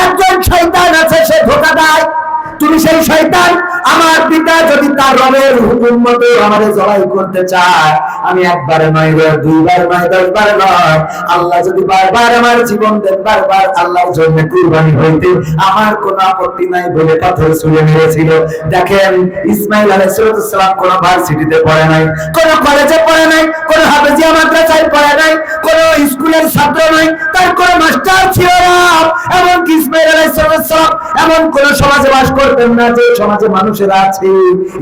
একজন শয়তান আছে, সে ধোঁকা দেয়। তুমি সেই শয়তান। আমার পিতা যদি তার রবের হুকুম মতো আমারে জবাই করতে চায়, আমি একবার নয়, দুইবার নয়, 10 বার নয়, আল্লাহ যদি বারবার আমার জীবন দেন, বারবার আল্লাহর জন্য কুরবানি হইতে আমার কোনো আপত্তি নাই বলে পাথর ছুঁড়ে মেরেছিল। দেখেন, ইসমাইল আলাইহিস সালাম কোনো ভার্সিটিতে পড়ে নাই, কোনো কলেজে পড়ে নাই, কোনো হাফেজিয়া মাদ্রাসায় পড়ে নাই, কোনো স্কুলের ছাত্র নয়, তার কোনো মাস্টার ছিল না। এমনকি ইসমাইল আলাইহিস সালাম এমন কোন সমাজে বাস করতেন না যে সমাজে মানুষেরা আছে।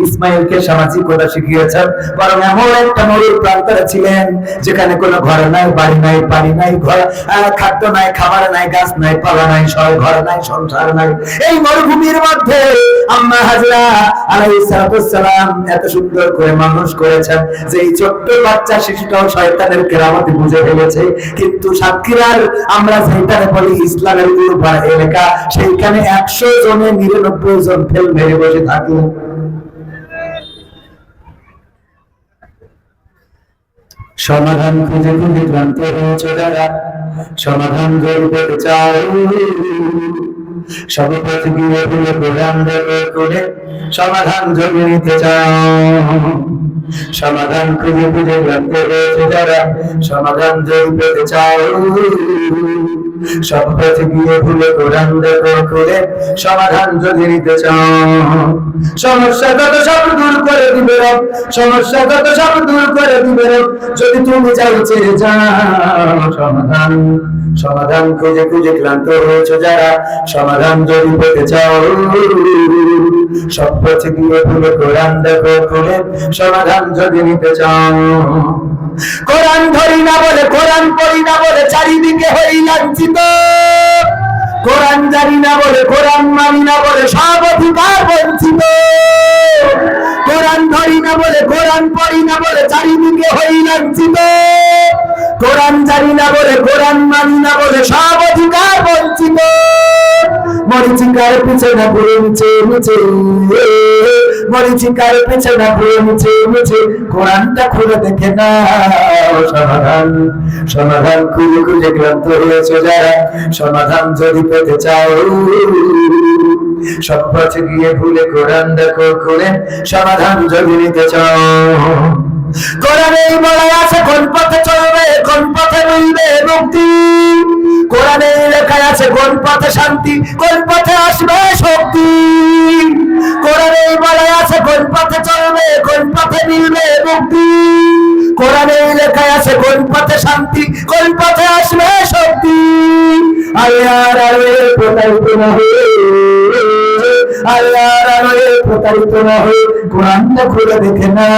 ইসমাইলকে সামাজিকতা শিখিয়েছেন, বরং এমন একটা মরুর প্রান্তরে ছিলেন যেখানে কোনো ঘর নাই, বাড়ি নাই, পানি নাই, খাদ্য নাই, খাবার নাই, গাছ নাই, পালা নাই, ঘর নাই, সংসার নাই। এই মরুভূমির মধ্যে আম্মা হাজরা আলাইহিস সালাম এত সুন্দর করে মানুষ করেছেন যে এই ছোট্ট বাচ্চা শিশুটাও শয়তানের কেরামতি বুঝে ফেলেছে। কিন্তু সাতক্ষীরার আমরা যেখানে বলি ইসলামের উর্বর এলাকা, সেইখানে 100 জনে 99 জন ফেল মেরে বসে থাকলো। সমাধান খুঁজে খুঁজে ক্লান্ত হয়েছে যারা, সমাধান করতে চাও, সব পথ গিয়ে ভুলে প্রধান করে সমাধান জমিয়ে নিতে চাও। সমাধান খুঁজে খুঁজে ক্লান্ত হয়েছে যারা, সমাধান যদি পেতে চাও, সব পথ গিয়ে ভুলে প্রধান করে সমাধান যদি নিতে চাও। সমস্যা যত সব দূর করে দিবে রব, সমস্যা যত সব দূর করে দিবে রব, যদি তুমি চাইছে যাও। সমাধান সমাধান খুঁজে খুঁজে ক্লান্ত হয়েছে যারা, সমাধান যদি পেতে চাও, সব পথ গিয়ে ভুলে কোরআন দেখো খুলে সমাধান যদি নিতে চাও। কোরআন ধরি না বলে, কোরআন পড়ি না বলে চারিদিকে হই লাঞ্ছিত। কোরআন জানি না বলে, কোরআন মানি না বলে সব অধিকার বঞ্চিত। কোরআন ধরি না বলে, কোরআন পড়ি না বলে চারিদিকে হই লাঞ্ছিত। কোরআন জানি না বলে, কোরআন মানি না বলে সব অধিকার বঞ্চিত। মরিচিকার পিছনে ঘুরে মিছে মিছে, মরিচিকার পিছনে ঘুরে মিছে মিছে, কোরআনটা খুলে দেখে না সমাধান। সমাধান খুঁজে খুঁজে ক্লান্ত হয়েছে যারা, সমাধান যদি পেতে চাও সব পথে গিয়ে ভুলে কোরআন দেখো খুলে, সমাধান যদি নিতে চাও। কোরআনেই বলা আছে কোন পথে চলবে, কোন পথে মিলবে মুক্তি। কোরআনেই লেখা আছে কোন পথে শান্তি, কোন পথে আসবে শক্তি। কোরআনেই বলা আছে কোন পথে চলবে, কোন পথে মিলবে মুক্তি। কোরআনেই লেখা আছে কোন পথে শান্তি, কোন পথে আসবে শক্তি। আল্লাহর আলোয় প্রতারিত না হয়ে, আল্লাহর আলোয় প্রতারিত না হয়ে কোরআনটা খুলে দেখে না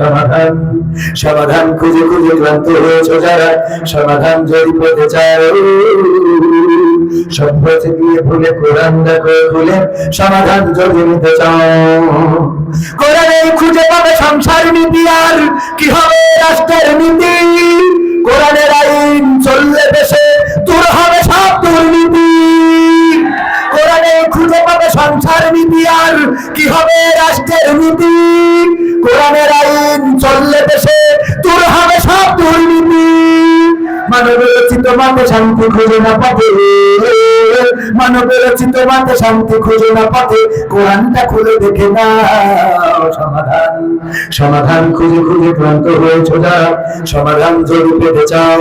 সমাধান। সমাধান খুঁজে খুঁজে ক্লান্ত হয়েছে যারা, সমাধান যদি পেতে চাও সব পথে গিয়ে ভুলে কোরআন দেখো খুলে, সমাধান যদি নিতে চাও। কোরআনেই খুঁজে পাবে সংসার নীতি, আর কি হবে রাষ্ট্রের নীতি। কোরআনের আইন চললে দেশে দূর হবে সব দুর্নীতি। কোরআনে খুঁজে পাবে সংসার নীতি, আর কি হবে রাষ্ট্রের নীতি। কোরআনের আইন চললে দেশে দূর হবে সব দুর্নীতি। মানবের রচিত মাতে শান্তি খুঁজে না পথে, মানবের রচিত মাতে শান্তি খুঁজে না পথে, কোরআনটা খুলে দেখে না সমাধান। সমাধান খুঁজে খুঁজে ক্লান্ত হয়েছে যারা, সমাধান যদি পেতে চাও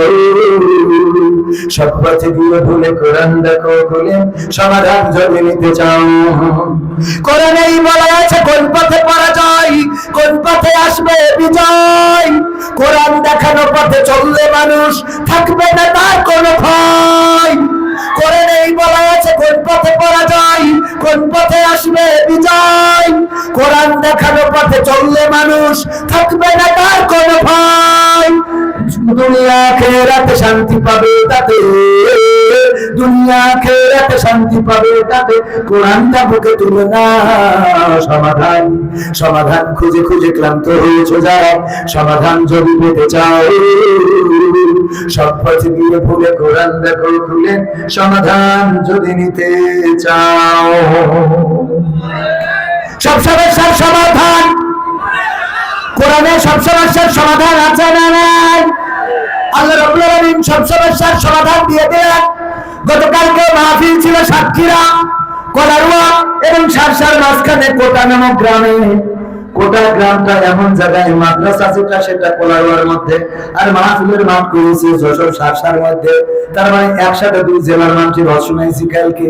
সব পথে গিয়ে ভুলে কোরআন দেখো খুলে, সমাধান যদি নিতে চাও। কোরআনেই বলা আছে কোন পথে পরাজয়, কোন পথে আসবে বিজয়। কোরআন দেখানো পথে চললে মানুষ থাকবে না তার কোনো ভয়। কোরআনেই বলা আছে কোন পথে পরাজয়, কোন পথে আসবে বিজয়। কোরআন দেখানো পথে চললে মানুষ থাকবে না তার কোনো ভয়। দুনিয়া আখিরাতে শান্তি পাবে তাতে, দুনিয়া আখিরাতে শান্তি পাবে তাতে, কোরআনটা বুকে তুলে না সমাধান। সমাধান খুঁজে খুঁজে ক্লান্ত হয়েছে যারা, সমাধান যদি পেতে চাও সব পথে গিয়ে ভুলে কোরআন দেখো খুলে, সমাধান যদি নিতে চাও। সব সমস্যার সমাধান কোরআনে, সব সমস্যার সমাধান আছে না নাই? আল্লাহ রাব্বুল আলামিন সব সমস্যার সমাধান দিয়ে দেন। গতকালকে মাহফিল ছিল সাতক্ষীরা, কলারুয়া এবং সারসার মাঝখানে কোটা নামক গ্রামে। কোটা গ্রামটা এমন জায়গায়, মাদ্রাসা যেটা সেটা কলারুয়ার মধ্যে, আর মাহফিলের মাঠ করেছে যশোর সারসার মধ্যে। তার মানে একসাথে দুই জেলার মানুষের রস শুনাইছি কালকে।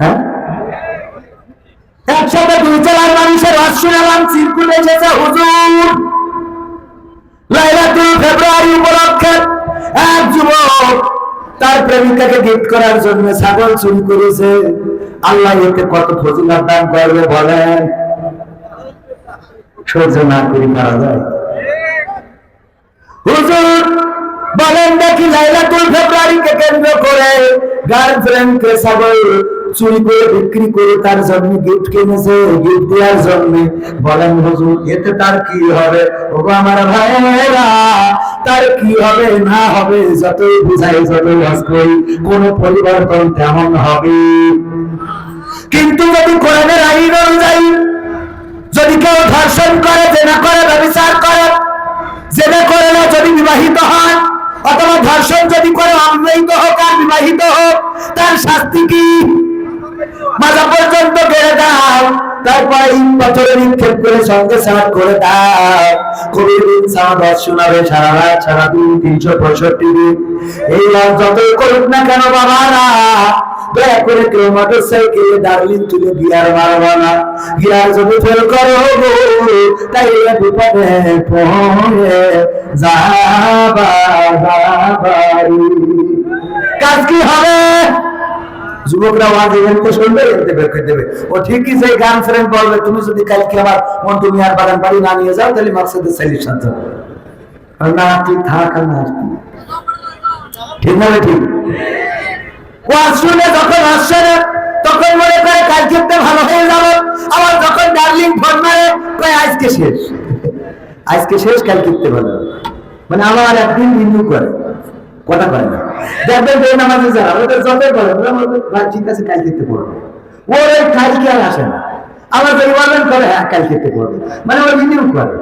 হ্যাঁ, একসাথে দুই জেলার মানুষের রস শুনালাম। চিরকুট এসেছে হুজুর লাইলাতুল ফেব্রুয়ারি উপলক্ষে এক যুবক তার প্রেমিকাকে গিফট করার জন্য ছাগল চুরি করেছে। আল্লাহ এতে কত ফজিলত দান করবে বলেন? সহ্য না করে মারা যায়। হুজুর বলেন দেখি, লাইলাতুল ফেব্রুয়ারিকে কেন্দ্র করে গার্লফ্রেন্ডকে ছাগল চুরি করে বিক্রি করে তার জন্য গিফট কিনেছে, গিফট দেওয়ার জন্য। বলেন হুজুর এতে তার কি হবে? ওগো আমার ভাইয়েরা, তার কি হবে না হবে যতই বুঝাই যতই ওয়াজ করি, কোন পরিবর্তন তেমন হবে। কিন্তু যদি কোরআনের আইন অনুযায়ী যদি কেউ ধর্ষণ করে, জেনা করে, ব্যভিচার করে, জেনা করে না যদি বিবাহিত হয়, অথবা ধর্ষণ যদি করে অবিবাহিত হোক আর বিবাহিত হোক, তার শাস্তি কি? মাজা পর্যন্ত গেড়ে দাও, তারপরে ইট পাথরে নিক্ষেপ করে সঙ্গে সাত করে দাও। কবির দিন সামাদ শোনাবে সারা রাত সারা দিন 365 দিন। এই রাত যতই করুক না কেন বাবারা, দয়া করে কেউ মোটর সাইকেলে ডার্লিং তুলে গিয়ার মারবা না। গিয়ার যদি ফেল করো তাইলে বিপদে পড়ে যাবা। কাজ কি হবে? যুবকরা ওয়াজ ইভেন্টে শুনবে, এতে বের করে দেবে। ও ঠিকই সেই গান ফ্রেন্ড বলবে, তুমি যদি কালকে আমার মন্টু মিয়ার বাগান বাড়ি না নিয়ে যাও তাহলে মাকসাদের সাইলির সাথে না, তুই থাক না, ঠিক না? ঠিক ওয়াজ শুনে যখন আসছে না তখন মনে করে কালকে ভালো হয়ে যাবো, আবার যখন ডার্লিং ফোন মারে কয় আজকে শেষ, আজকে শেষ, কালকে ভালো হবে, মানে আবার একদিন রিনিউ করে, কথা করে না। দেখবেন যে নামাজে যারা ওদের যতই করে ঠিক আছে কালকে পড়বে, ওর ওই কালকে আর আসে না, আবার যদি বলেন করে হ্যাঁ কালকে পড়বে, মানে ওর রিনিউ করে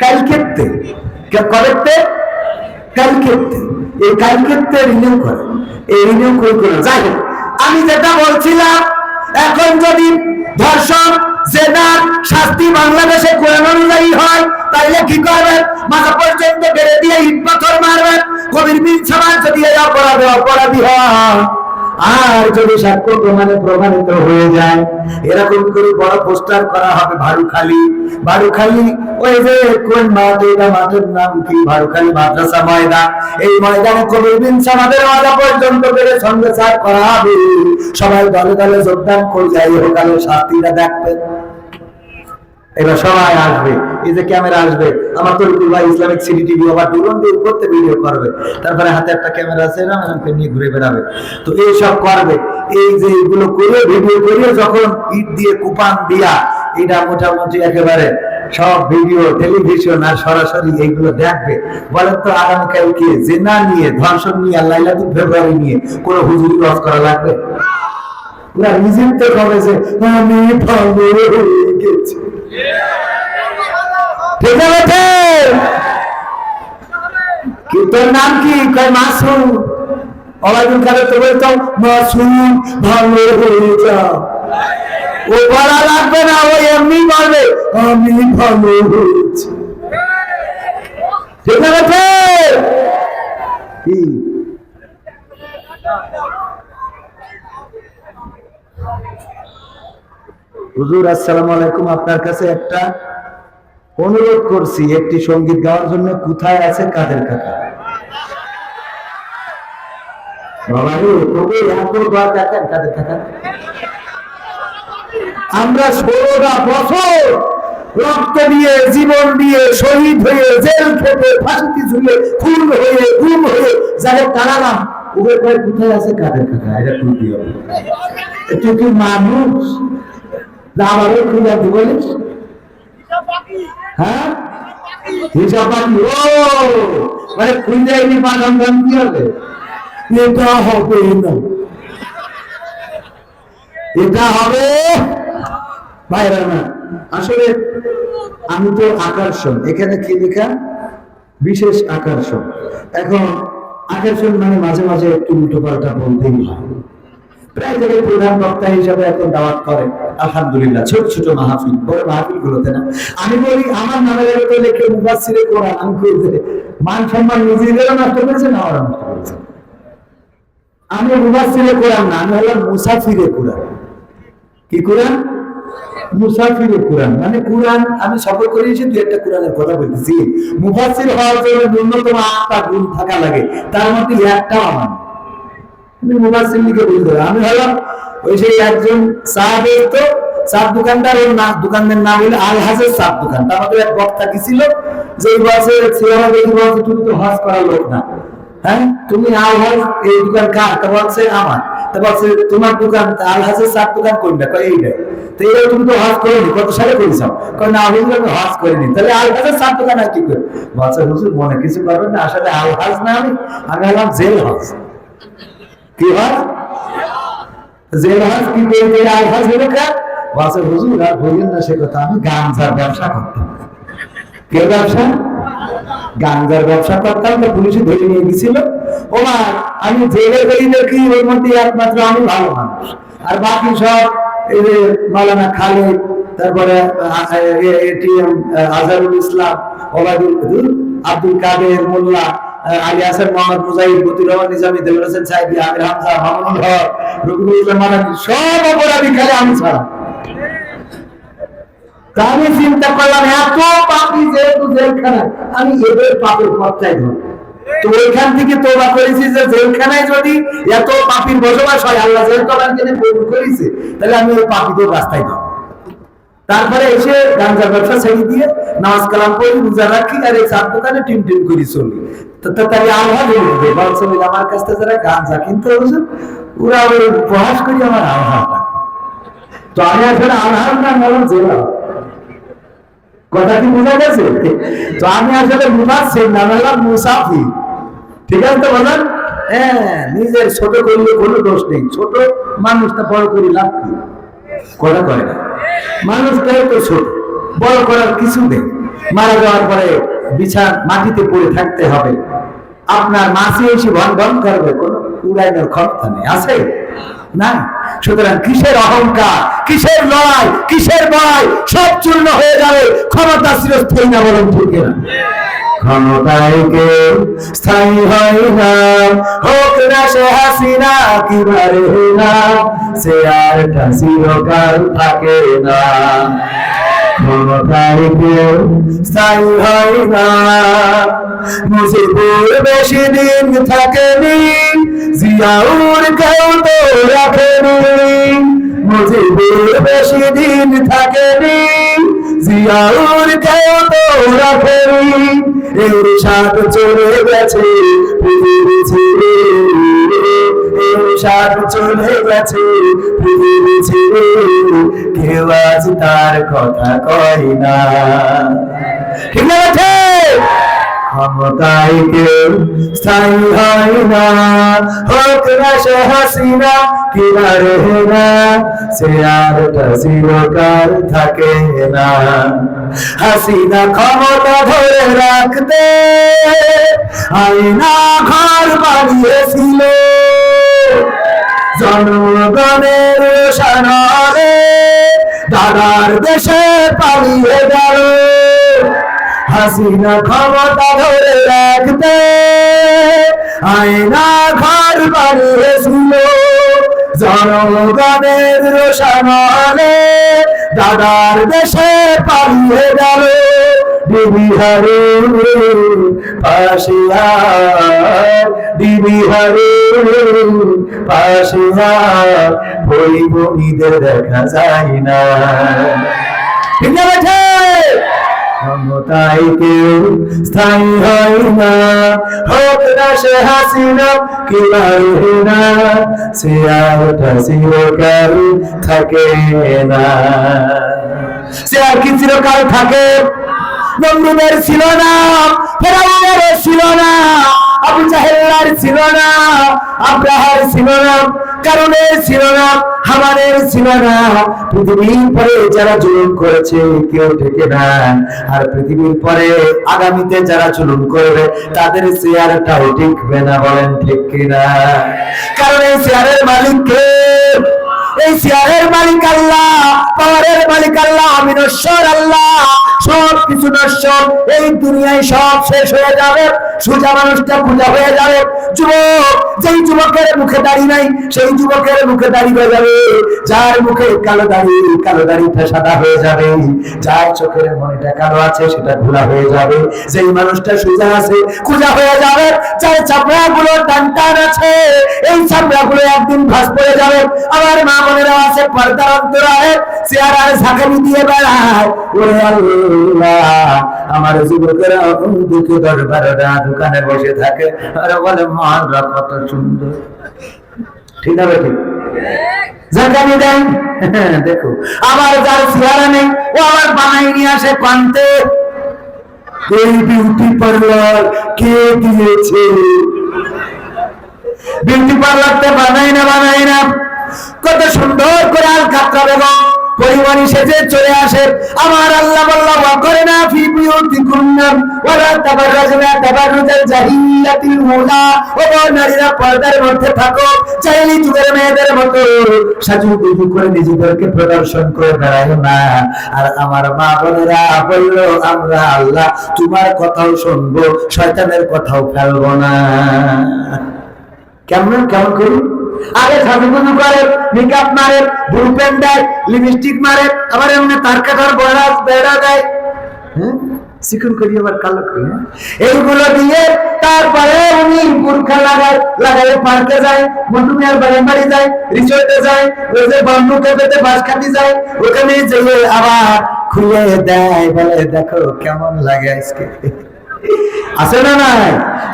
কালকে কবে কালকে, এই কালকে রিনিউ করে, এই রিনিউ করে যাই হোক। আমি যেটা বলছিলাম, এখন যদি ধর্ষণ জেনার শাস্তি বাংলাদেশে কোরআন অনুযায়ী হয় তাইলে কি করবেন? মাথা পর্যন্ত বেড়ে দিয়ে ইট পাথর মারবেন। কবির বিন সমাজ যদি এই অপরাধী হয়, আর যদি সাক্ষ্য প্রমাণে প্রমাণিত হয়ে যায়, এরকম করে বড় পোস্টার করা হবে ভারুখালী ওই যে কোন মাঠ, এটা মাঠের নাম কি, ভারুখালী মাদ্রাসা ময়দান, এই ময়দানে কবির বিন সমাজের মাথা পর্যন্ত বেড়ে সঙ্গে সার করা হবে। সবাই দলে দলে যোগদান করলে ইহকালের শাস্তিটা দেখবেন। এবার সবাই আসবে, এই যে ক্যামেরা আসবে, আমার তরিকুল ভাই ইসলামিক সিটি টিভি আবার দুরন্দের করতে ভিডিও করবে, তারপরে হাতে একটা ক্যামেরা আছে না, এরকম নিয়ে ঘুরে বেড়াবে। তো এইসব করবে, এই যে এগুলো করে ভিডিও করে যখন ইট দিয়ে কুপান দিয়া এটা মোটামুটি একেবারে সব ভিডিও টেলিভিশন আর সরাসরি এইগুলো দেখবে, বলেন তো আগামীকালকে জেনা নিয়ে, ধর্ষণ নিয়ে, লাইলাতুল ফেব্রুয়ারি নিয়ে কোন হুজুরি ওয়াজ করা লাগবে? পুরা রিজিম তো হবে যে আমি ভালো হয়ে গেছি, ঠিক আছে? কি তোর নাম কি? কয় মাসুম। ওয়ালাইকুম সালাম। তো বলতো মাসুম ভালো হয়ে যাও, ও বলা লাগবে না, ও এমনি বলবে আমি ভালো হয়েছি, ঠিক আছে? কি হুজুর আসসালামু আলাইকুম, আপনার কাছে একটা অনুরোধ করছি, একটি সঙ্গীত গাওয়ার জন্য। কোথায় আছে কাদের কাকা? বাবা রে, তোকে এত দোয়া দেখেন কাদের কাকা। আমরা 16টা বছর রক্ত দিয়ে, জীবন দিয়ে, শহীদ হয়ে, জেল খেটে, ফাঁসিতে ঝুলে, খুন হয়ে, গুম হয়ে যাদের তাড়ালাম, ওদের কয় কোথায় আছে কাদের কাকা? এটা খুঁজতে হবে। এটা কি মানুষ? আমারও খুঁজে বলিস, হ্যাঁ হিসাব বাকি। ও মানে খুঁজে এনে বাদাম দাম কি হবে? এটা হবে না, এটা হবে বাইরে না। আসলে আমি তো আকর্ষণ, এখানে কি লেখা? বিশেষ আকর্ষণ। এখন আকর্ষণ মানে মাঝে মাঝে একটু উল্টো পাল্টা বলতেই হয়। প্রায় জায়গায় প্রধান বক্তা হিসাবে এখন দাওয়াত করে, আলহামদুলিল্লাহ, ছোট ছোট মাহফিল, বড় মাহফিল গুলোতে না। আমি বলি আমার নামের আগে লেখে মুফাসসিরে কোরআন, আমি কই যে মান সম্মান নিজেদেরও নষ্ট করেছে না, ওরা নষ্ট করেছে। আমি মুফাসসিরে কোরআন না, আমি হলাম মুসাফিরে কোরআন। কি কোরআন? মুসাফিরে কোরআন, মানে কোরআন আমি সফর করেছি, দুই একটা কোরআনের কথা বলতেছি। মুফাসসির হওয়ার জন্য ন্যূনতম 8টা গুণ থাকা লাগে, তার মধ্যে একটাও আমার। আমি হলাম ওই সেই একজন চার দোকানদার, ওর দোকানের নাম হলো আল হাজের চার দোকান। তার মধ্যে এক বক্তা কি ছিল, যে বলছে তুমি তো হজ করার লোক না, হ্যাঁ তুমি আল হাজ, এই দোকান কার? তা বলছে আমার। তা বলছে তোমার দোকান আল হাজের চার দোকান কোনটা? কয় এইটাই। তো এই তুমি তো হজ করেনি, কত সালে করেছ? কয় না আমি হজ করিনি। তাহলে আল হাজের চার দোকান আর কি করে? বলছে হুজুর মনে কিছু করবেন না, আসলে আল হাজ না, আমি হলাম জেল হজ। কি হয়? জেল হজ। কি করে আল হাজ হলো? বলছে হুজুর আর বললেন না সে কথা, আমি গাঞ্জার ব্যবসা করতাম। কে ব্যবসা? গাঞ্জার ব্যবসা করতাম। তো পুলিশে ধরে নিয়ে গেছিল। ও মা, আমি জেলে গেলি দেখি ওর মধ্যে একমাত্র আমি ভালো মানুষ, আর বাকি সব এই যে মাওলানা খালেদ, তারপরে এটিএম আজহারুল ইসলাম, ওবায়দুল, আব্দুল কাদের মোল্লা, আলী হাসান, মোহাম্মদ মুজাহিদ, মতিউর রহমান নিজামী, দেলোয়ার হোসেন সাইদি, আমির হামজা, মামুনুল হক, রকিবুল ইসলাম মাদানী, সব অপরাধী খালি আমি ছাড়া। আমি চিন্তা করলাম এত পাপী যেহেতু জেলখানা, আমি এদের পাপের পথটাই ধরব। তো ওইখান থেকে তোবা করেছি যে জেলখানায় যদি এত পাপীর বসবাস হয়, আল্লাহ জেল তলার জন্য কবুল করেছে, তাহলে আমি ওই পাপীদের রাস্তায় যাবো। তারপরে এসে গাঞ্জা ব্যবসা ছেড়ে দিয়ে নামাজ কালাম পড়ি, রোজা রাখি, আর এই চার দোকানে টিম টিম করে চলি। তাই আল্লাহ বলবে বলছে আমার কাছ থেকে যারা গাঞ্জা কিনতে হয়েছে ওরা ওই প্রহাস করি আমার আল্লাহটা। তো আমি আসলে আল্লাহর নাম বললাম জেলা, কথা কি বোঝা গেছে? তো আমি আসলে মুনাফিক না, বললাম মুসাফির। ঠিক আছে তো বলেন? হ্যাঁ, নিজের ছোট করলে কোনো দোষ নেই, ছোট মানুষটা বড় করে লাভ কি? কথা করে না, মানুষটাই তো ছোট, বড় করার কিছু নেই। মারা যাওয়ার পরে বিছানা মাটিতে পড়ে থাকতে হবে, আপনার মাসি এসে ভন ভন করবে, কোনো উড়াইনের ক্ষমতা নেই, আছে না? সুতরাং কিসের অহংকার, কিসের লড়াই, কিসের বড়াই, সব চূর্ণ হয়ে যাবে। ক্ষমতা চিরস্থায়ী না, বলেন ঠিক না? ক্ষমতায় কেউ স্থায়ী হয় না, হোক না সে হাসিনা কিবারে না, সে আর চিরকাল থাকে না। ক্ষমতায় কেউ স্থায়ী হয় না, মুজিবুর বেশি দিন থাকেনি, জিয়াউর কেউ তো রাখেনি। মুজিবুর বেশি দিন থাকেনি, জিয়াউর কেউ তো রাখেনি। এরশাদ চলে গেছে পৃথিবী ছেড়ে, এরশাদ চলে গেছে পৃথিবী ছেড়ে, কেউ আজ তার কথা কয় না। ঠিক আছে? ক্ষমতায় কেউ স্থায়ী হয় না, হোক না সে হাসিনা কিবা রহে না, সে আর চিরকাল থাকে না। হাসিনা ক্ষমতা ধরে রাখতে আয়না ঘর বানিয়েছিল, জনগণের শানারে দাদার দেশে পালিয়ে গেল। হাসিনা ক্ষমতা ধরে রাখতে আয়না ঘর বানিয়েছিল, জনগণের রোশনালে দাদার দেশে পালিয়ে গেল। ডিবিহারে পাশিয়ার, ডিবিহারে পাশিয়ার, বই বইদের দেখা যায় না। ঠিক আছে? ক্ষমতায় কেউ স্থায়ী হয় না, হোক না সে হাসিনা কিবা রহে না, সে আর চিরকাল থাকে না। সে আর কি চিরকাল থাকে? নমরুদের ছিল না, ফেরাউনের ছিল না, আবু জাহেলের ছিল না, আব্রাহার ছিল না, কারুনের ছিল না, হামানের ছিল না। পৃথিবীর পরে যারা জুলুম করেছে কেউ ঠেকে না, আর পৃথিবীর পরে আগামীতে যারা জুলুম করবে তাদের চেয়ারটাও টিকবে না, বলেন ঠিক কিনা? কারণ এই চেয়ারের মালিক কে? এই চেয়ারের মালিক আল্লাহ, পাওয়ারের মালিক আল্লাহ, আমি নশ্বর আল্লাহ, সব কিছু নশ্বর। এই দুনিয়ায় সব শেষ হয়ে যাবে, সোজা মানুষটা খোঁজা হয়ে যাবে। যুবক, যেই যুবকের মুখে দাড়ি নাই সেই যুবকের মুখে দাড়ি হয়ে যাবে, যার মুখে কালো দাড়িটা সাদা হয়ে যাবে, যার চোখের মনেটা কালো আছে সেটা ঘোলা হয়ে যাবে, যেই মানুষটা সোজা আছে খোঁজা হয়ে যাবে, যার চামড়া গুলো টান টান আছে এই চামড়া গুলো একদিন ভাঁজ পড়ে যাবে। আমার মা বোনেরা আছে পর্দার অন্তরালে চেয়ার আর ঝাঁকানি দিয়ে বেড়ায়, ওরে আল্লাহ, আমার যুবকেরা দুঃখে দরবাররা দোকানে বসে থাকে আর বলে মহানরা কত সুন্দর। ঠিক আছে? ঠিক ঝাঁকানি দেন। দেখো, আবার যার চেয়ারা নেই ও আবার বানাই নিয়ে আসে পান্তে। এই বিউটি পার্লার কে দিয়েছে? বিউটি পার্লারটা বানাই না, কত সুন্দর করে আল কাতরা বেগম পরিমাণী সেজে চলে আসে। আমার আল্লাহ বল্লাহ করে না, ফি বিউতিকুন্না ওয়ালা তাবাররাজনা তাবাররুজাল জাহিলিয়াতিল উলা, ও নারীরা পর্দার মধ্যে থাকো, চাইলে যুগের মেয়েদের মতো সাজুগুজু করে নিজেদেরকে প্রদর্শন করে বেড়ায় না। আর আমার মা বোনেরা বলল, আমরা আল্লাহ তোমার কথাও শুনবো, শয়তানের কথাও ফেলবো না। কেমন করি? আগে সাজুগুজু করে, মেকআপ মারে, ব্লু পেন দেয়, লিপস্টিক মারে, আবার এমনি তার কাটার বেড়া দেয়। চিকন করি আবার কালো করি, এইগুলো দিয়ে তারপরে উনি বোরকা লাগাই পার্কে যায়, মন্টু মিয়ার বাড়ি যায়, রিসোর্টে যায়, ওই যে বাম্বু ক্যাফেতে বাস খাটি যায়, ওখানে যেয়ে আবার খুলে দেয়, বলে দেখো কেমন লাগে আজকে। আছে না নাই?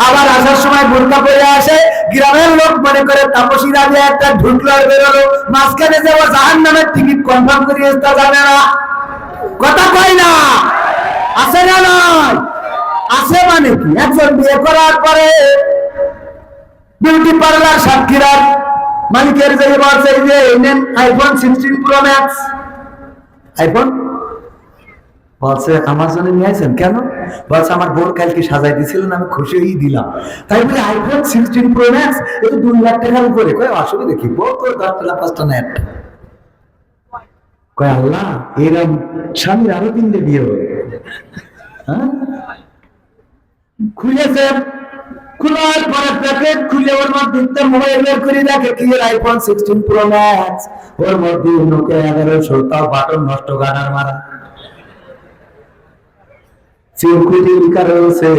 আবার আসার সময় বোরকা পরে আসে, গ্রামের লোক মনে করে তাপসী রাজা একটা ঢুকলো আর বেরোলো, মাঝখানে যাবো জাহান্নামের টিকিট কনফার্ম করে আসতে যাবে না, কথা কয় না? আছে না নয়? আছে মানে কি, একজন বিয়ে করার পরে বিউটি পার্লার সাক্ষীরাত মালিকের যে বলছে যে নেন আইফোন 16 প্রো ম্যাক্স, আইফোন বলছে আমার জন্য নিয়ে আসেন কেন? বলছে আমার বোন কালকে সাজাই দিয়েছিলেন, আমি খুশি হয়েই দিলাম। তাই বলে আইফোন 16 প্রো ম্যাক্স এটা 2 লাখ টাকার উপরে। কয় অসুবিধা কি, বউ তো 10 টাকা 5টা না একটা। কয় আল্লাহ এরম স্বামীর আরো 3টে বিয়ে হবে। খুলেছে, খোলার পরে প্যাকেট খুলে ওর মধ্যে মোবাইল বের করে দেখে কি আইফোন 16 প্রো ম্যাক্স, ওর মধ্যে নোকিয়া 1100, তাও বাটন নষ্ট, গানার মারা, চিরকুটি লিখা রয়েছে,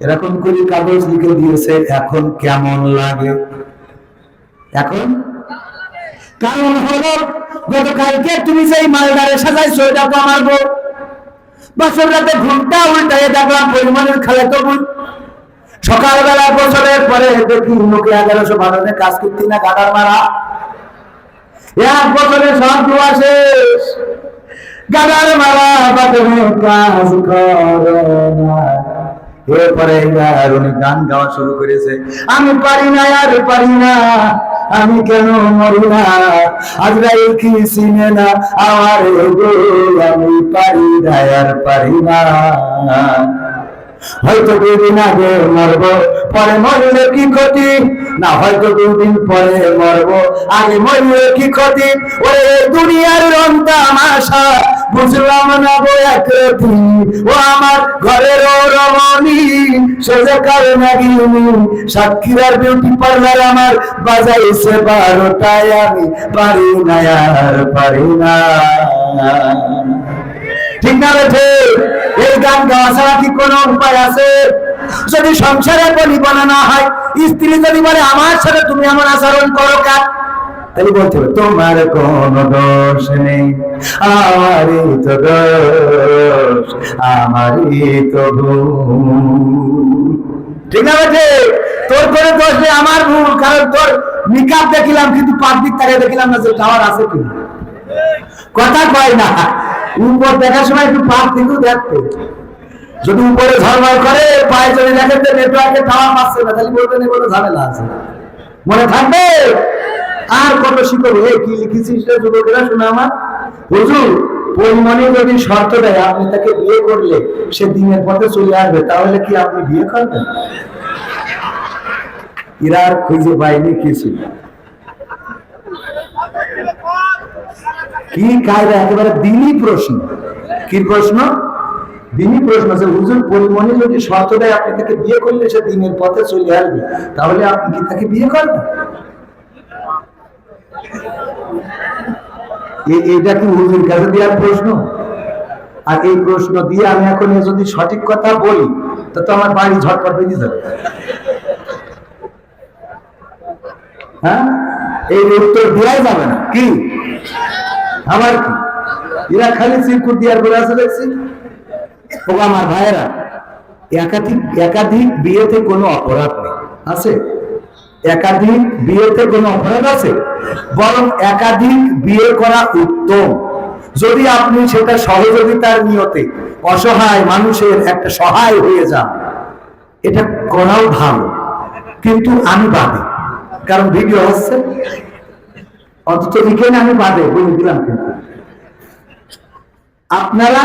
এরকম করে কাগজ লিখে দিয়েছে। এখন কেমন লাগে? এখন কারণ হলো গতকালকে তুমি যেই মালদারে সাজাইছো এটা তো আমার বউ, বছর রাতে ঘুমটা উল্টাইয়ে দেখলাম পরিমাণের খালে তো বোন, সকালবেলা বছরের পরে দেখি নোকিয়া 1100 বাটনে কাজ করতে না, গাটার মারা, 1 বছরে সব দোয়া শেষ, গাটার মারা বাটনে কাজ করে না। এরপরে উনি গান গাওয়া শুরু করেছে, আমি পারি না আর পারি না, আমি কেন মরি না, আজরাইল কি চিনে না আমার গো, আমি পারি না আর পারি না। হয়তো 2 দিন আগে মরবো, পরে মরলে কি ক্ষতি, না হয়তো 2 দিন পরে মরবো, আগে মরলে কি ক্ষতি, ওরে দুনিয়ার রং তামাশা বুঝলাম না গো একরতি, ও আমার ঘরের রমণী সোজা কারণ নাগিনী, সাক্ষীরার বিউটি পার্লার আমার বাজাইছে 12টায়, আমি পারি না আর পারি না। ঠিক না বেঠে? এই গান গাওয়া ছাড়া কি কোনো উপায় আছে? যদি সংসারে বলিবনা না হয়, স্ত্রী যদি বলে আমার সাথে তুমি এমন আচরণ করো কেন, তাহলে বলতে হবে তোমার কোন দোষ নেই, আমারই তো দোষ, আমারই তো ভুল। ঠিক না বেঠে? তোর করে দোষ নেই, আমার ভুল, কারণ তোর নিকাব দেখিলাম কিন্তু পাবলিক তাকে দেখিলাম না যে টাওয়ার আছে কি, কথা কয় না। উপর দেখার সময় একটু পাপ দিকেও দেখতে, যদি উপরে ঝলমল করে পায়ে যদি দেখেন যে নেটওয়ার্কে টাওয়ার পাচ্ছে না, তাহলে বলতে নেই কোনো ঝামেলা আছে, মনে থাকবে। আর কত শিখবো, কি লিখেছিস রে যুবকেরা শোনা আমার, হুজুর পরিমাণে যদি শর্ত দেয় আপনি তাকে বিয়ে করলে সে দিনের পথে চলে আসবে, তাহলে কি আপনি বিয়ে করবেন? এরা আর খুঁজে পায়নি কিছু, কি কায়দা, একেবারে দিনই প্রশ্ন। কি প্রশ্ন? দিনই প্রশ্ন আছে, হুজুর পরিমণি যদি শর্ত দেয় আপনি তাকে বিয়ে করলে সে দিনের পথে চলে আসবে, তাহলে আপনি কি তাকে বিয়ে করবেন? এটা কি হুজুর কাছে দেওয়ার প্রশ্ন? আর এই প্রশ্ন দিয়ে আমি এখন যদি সঠিক কথা বলি তো আমার বাড়ি ঝটপট বেরিয়ে যাবে। হ্যাঁ, এই উত্তর দেওয়াই যাবে না। কি আমার কি, এরা খালি চিরকুট দেওয়ার বলে আছে দেখছি। ও আমার ভাইয়েরা, একাধিক বিয়েতে কোনো অপরাধ নেই, আছে? একাধিক বিয়েতে কোনো অপরাধ আছে? বরং একাধিক বিয়ে করা উত্তম, যদি আপনি সেটা সহযোগিতার নিয়তে অসহায় মানুষের একটা সহায় হয়ে যান, এটা করাও ভালো। কিন্তু আমি বাদে, কারণ ভিডিও হচ্ছে, অন্তত এখানে আমি বাদে বলে দিলাম, কিন্তু আপনারা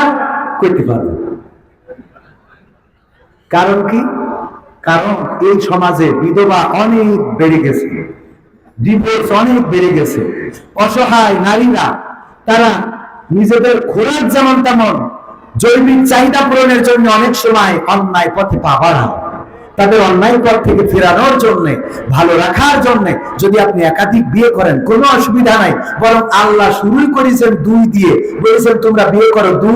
করতে পারবেন। কারণ কি? কারণ এই সমাজে বিধবা অনেক বেড়ে গেছে, ডিভোর্স অনেক বেড়ে গেছে। অসহায় নারীরা তারা নিজেদের খোরাক যেমন তেমন জৈবিক চাহিদা পূরণের জন্য অনেক সময় অন্যায় পথে পা বাড়ায়। তাদের অন্যায় পথ থেকে ফেরানোর জন্য, ভালো রাখার জন্য যদি আপনি একাধিক বিয়ে করেন কোনো অসুবিধা নাই, বরং আল্লাহ শুরুই করেছেন 2 দিয়ে, বলেছেন তোমরা বিয়ে করো 2,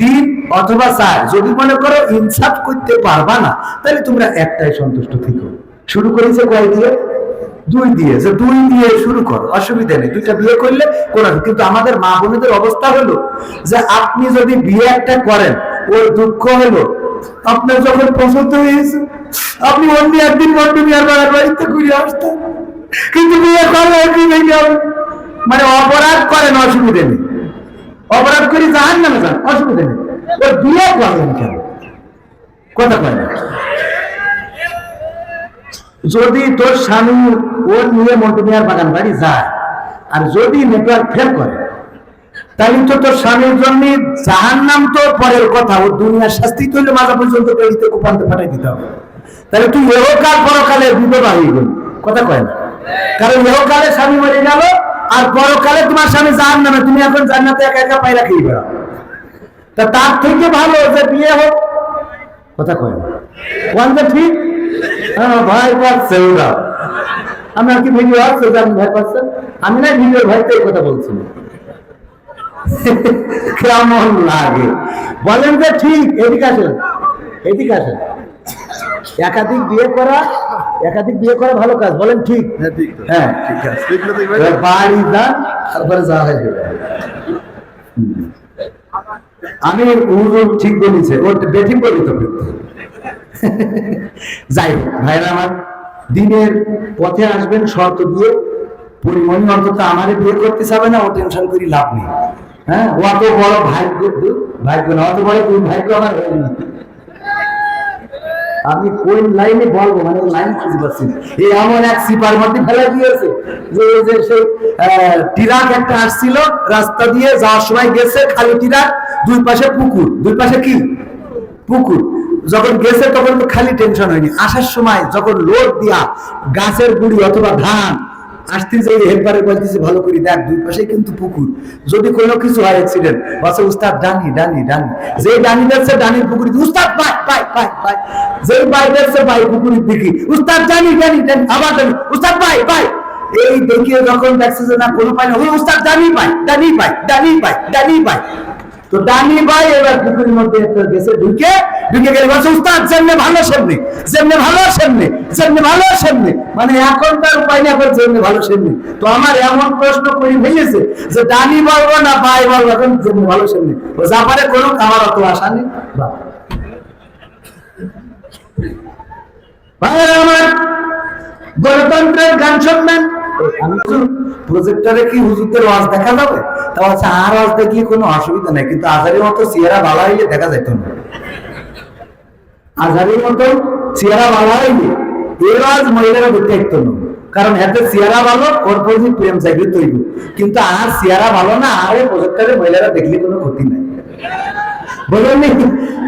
3 অথবা 4। যদি মনে করো ইনসাফ করতে পারবা না তাহলে তোমরা একটাই সন্তুষ্ট থেকো। শুরু করেছে কয় দিয়ে? 2 দিয়ে। যে 2 দিয়ে শুরু করো, অসুবিধা নেই, 2টা বিয়ে করলে কোনো। কিন্তু আমাদের মা বোনদের অবস্থা হলো যে আপনি যদি বিয়ে একটা করেন, ওর দুঃখ হলো আপনার যখন পছন্দ হয়েছে আপনি অন্য একদিন বন্ধু বিয়ার বাড়িতে ঘুরে আসতেন, কিন্তু বিয়ে করলে মানে অপরাধ করেন, অসুবিধা নেই, অপরাধ করে জাহান্নামে যান, অসুবিধা নেই, ওর বিয়ে করলেন কেন? কথা কয় না। যদি তোর স্বামী ওর নিয়ে মন্টু মিয়ার বাগান বাড়ি যায় আর যদি নেটওয়ার্ক ফেল করে, তাহলে তো তোর স্বামীর জন্য জাহান্নাম তো পরের কথা, ওর দুনিয়ার শাস্তি তো মাথা পর্যন্ত পেড়িতে কুপান্তে পাঠাই দিতে হবে। তাহলে তুই এহকাল পরকালে বিধবা হয়ে গেল। কথা কয় না, কারণ এহকালে স্বামী মরে গেল আর পরকালে তোমার স্বামী জাহান্নামে, তুমি এখন জান্নাতে একা একা পায়রা খেয়ে বেড়াও। তা তার থেকে ভালো যে বিয়ে হোক। কথা কয় না, কোনটা ঠিক? ভাই পাচ্ছে ওরা, আমার কি ভিডিও আছে যে আপনি ভয় পাচ্ছেন? আমি না ভিডিও ভয়তে কথা বলছি। কেমন লাগে বলেন যে ঠিক? এদিকে আসেন, এদিকে আসেন। একাধিক বিয়ে করা ভালো কাজ, বলেন ঠিক? হ্যাঁ ঠিক আছে, বাড়ি যান তারপরে যাওয়া হয়ে যাবে। আমি ঠিক বলেছে, ও বেঠিক বলি তো। যাই হোক ভাইরা আমার, দিনের পথে আসবেন শর্ত দিয়ে। পরিমণি অন্তত আমারে বিয়ে করতে চাবে না, ও টেনশন করি লাভ নেই। হ্যাঁ, অত বড় ভাগ্য না, অত বড় ভাগ্য আমার হয়নি। আমি কোন লাইনে বলবো, মানে লাইন খুঁজে পাচ্ছি। এই এমন এক সিপার মধ্যে ফেলা দিয়েছে যে সেই ট্রাক একটা আসছিল রাস্তা দিয়ে যাওয়ার সময়, গেছে খালি ট্রাক, 2 পাশে পুকুর, 2 পাশে কি পুকুর। যখন গেছে তখন তো খালি টেনশন হয়নি, আসার সময় যখন লোড দিয়া গাছের গুড়ি অথবা ধান আসতে যাই, হেল্পারে বলতেছে ভালো করে দেখ 2 পাশে কিন্তু পুকুর, যদি কোনো কিছু হয় অ্যাক্সিডেন্ট। বলছে উস্তাদ ডানি ডানি ডানি, যে ডানি যাচ্ছে ডানির পুকুরি, উস্তাদ বাই বাই বাই বাই, যে বাই যাচ্ছে বাই পুকুরির দিকে, উস্তাদ ডানি ডানি ডানি, আবার ডানি, উস্তাদ বাই বাই। এই দেখে যখন দেখছে যে না কোনো পায় না, ওই উস্তাদ ডানি পাই ডানি পাই ডানি পাই ডানি পাই, তো ডানি ভাই এবার পুকুরের মধ্যে গেছে, ঢুকে গেলে বলছে উস্তাদ যেমনি ভালো সেমনি, যেমনি ভালো সেমনি, যেমনি ভালো সেমনি, মানে এখন তার উপায় না করে যেমনি ভালো সেমনি। তো আমার এমন প্রশ্ন করি ভেঙেছে যে ডানি বলবো না ভাই বলবো, এখন যেমনি ভালো সেমনি। ও যা পারে করুক, আমার অত আশা নেই। আমার গণতন্ত্রের গান শুনবেন, প্রজেক্টরে কি হুজুরদের ওয়াজ দেখা যাবে? তা হচ্ছে আর ওয়াজ দেখিয়ে কোনো অসুবিধা নেই, কিন্তু আজারের মতো চেহারা ভালো হইলে দেখা যাইত না। আজারের মতো চেহারা ভালো হইলে এর ওয়াজ মহিলারা দেখতে একটু না, কারণ এতে চেহারা ভালো, ওর প্রতি প্রেম চাইবে তৈরি। কিন্তু আর চেহারা ভালো না, আর প্রজেক্টরে মহিলারা দেখলে কোনো ক্ষতি নাই, বলেননি?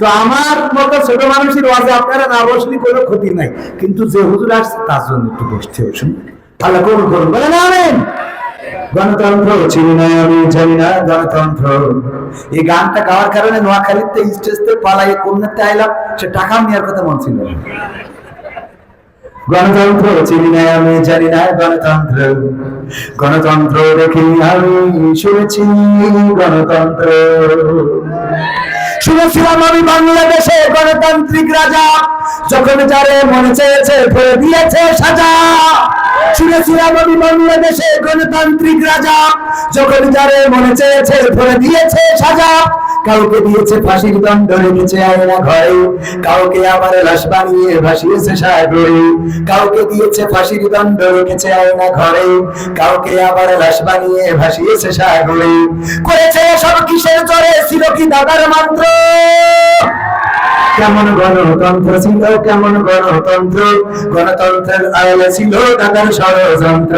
তো আমার মতো ছোট মানুষের ওয়াজে আপনারা না বসলে কোনো ক্ষতি নাই, কিন্তু যে হুজুর আসছে তার জন্য একটু বসতে হবে। আল্লাহ কবুল করুন, বলেন আমিন। গণতন্ত্র চিনি না, আমি জানি না গণতন্ত্র। এই গানটা গাওয়ার কারণে নোয়াখালীতে স্টেজতে পালাই কন্যাতে আইলাম, সে টাকা নেওয়ার কথা মন ছিল। গণতন্ত্র চিনি না, আমি জানি না গণতন্ত্র, গণতন্ত্র দেখি আমি শুনেছি গণতন্ত্র। শুনেছিলাম আমি বাংলাদেশে গণতান্ত্রিক রাজা, যখন যারে মনে চেয়েছে ভরে দিয়েছে সাজা। শুনেছিলাম আমি বাংলাদেশে গণতান্ত্রিক রাজা, যখন যারে মনে চেয়েছে ভরে দিয়েছে সাজা। কাউকে দিয়েছে ফাঁসির দণ্ড, রেখেছে আয়না ঘরে, কাউকে আবার লাশ বানিয়ে ভাসিয়েছে সাগরে। কাউকে দিয়েছে ফাঁসির দণ্ড, রেখেছে আয়না ঘরে, কাউকে আবার লাশ বানিয়ে ভাসিয়েছে সাগরে। করেছে সব কিসের জোরে, ছিল কি দাদার মাত্র? কেমন গণতন্ত্র ছিল, কেমন গণতন্ত্র, গণতন্ত্রের আড়ালে ছিল দাদার ষড়যন্ত্র।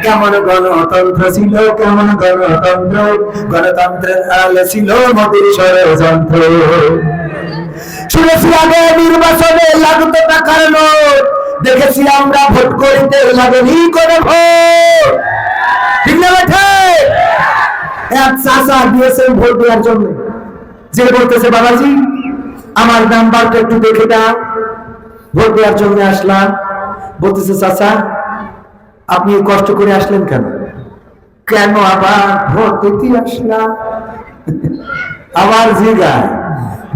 কেমন গণতন্ত্র ছিল, কেমন গণতন্ত্র, গণতন্ত্রের আড়ালে ছিল মোদির ষড়যন্ত্র। শুনেছি আগে নির্বাচনে লাগতো টাকার নোট, দেখেছি আমরা ভোট করিতে লাগেনি কোনো ভোট। ঠিক না বেঠে? এক চাচা দিয়েছেন ভোট দেওয়ার জন্য, যে বলতেছে বাবাজি আমার নাম্বারটা একটু দেখে দাও। ভোট দেওয়ার জন্য আসলাম, বলতেছে চাচা আপনি কষ্ট করে আসলেন কেন? কেন আবার ভোট দিতে আসলাম? আবার জিগায়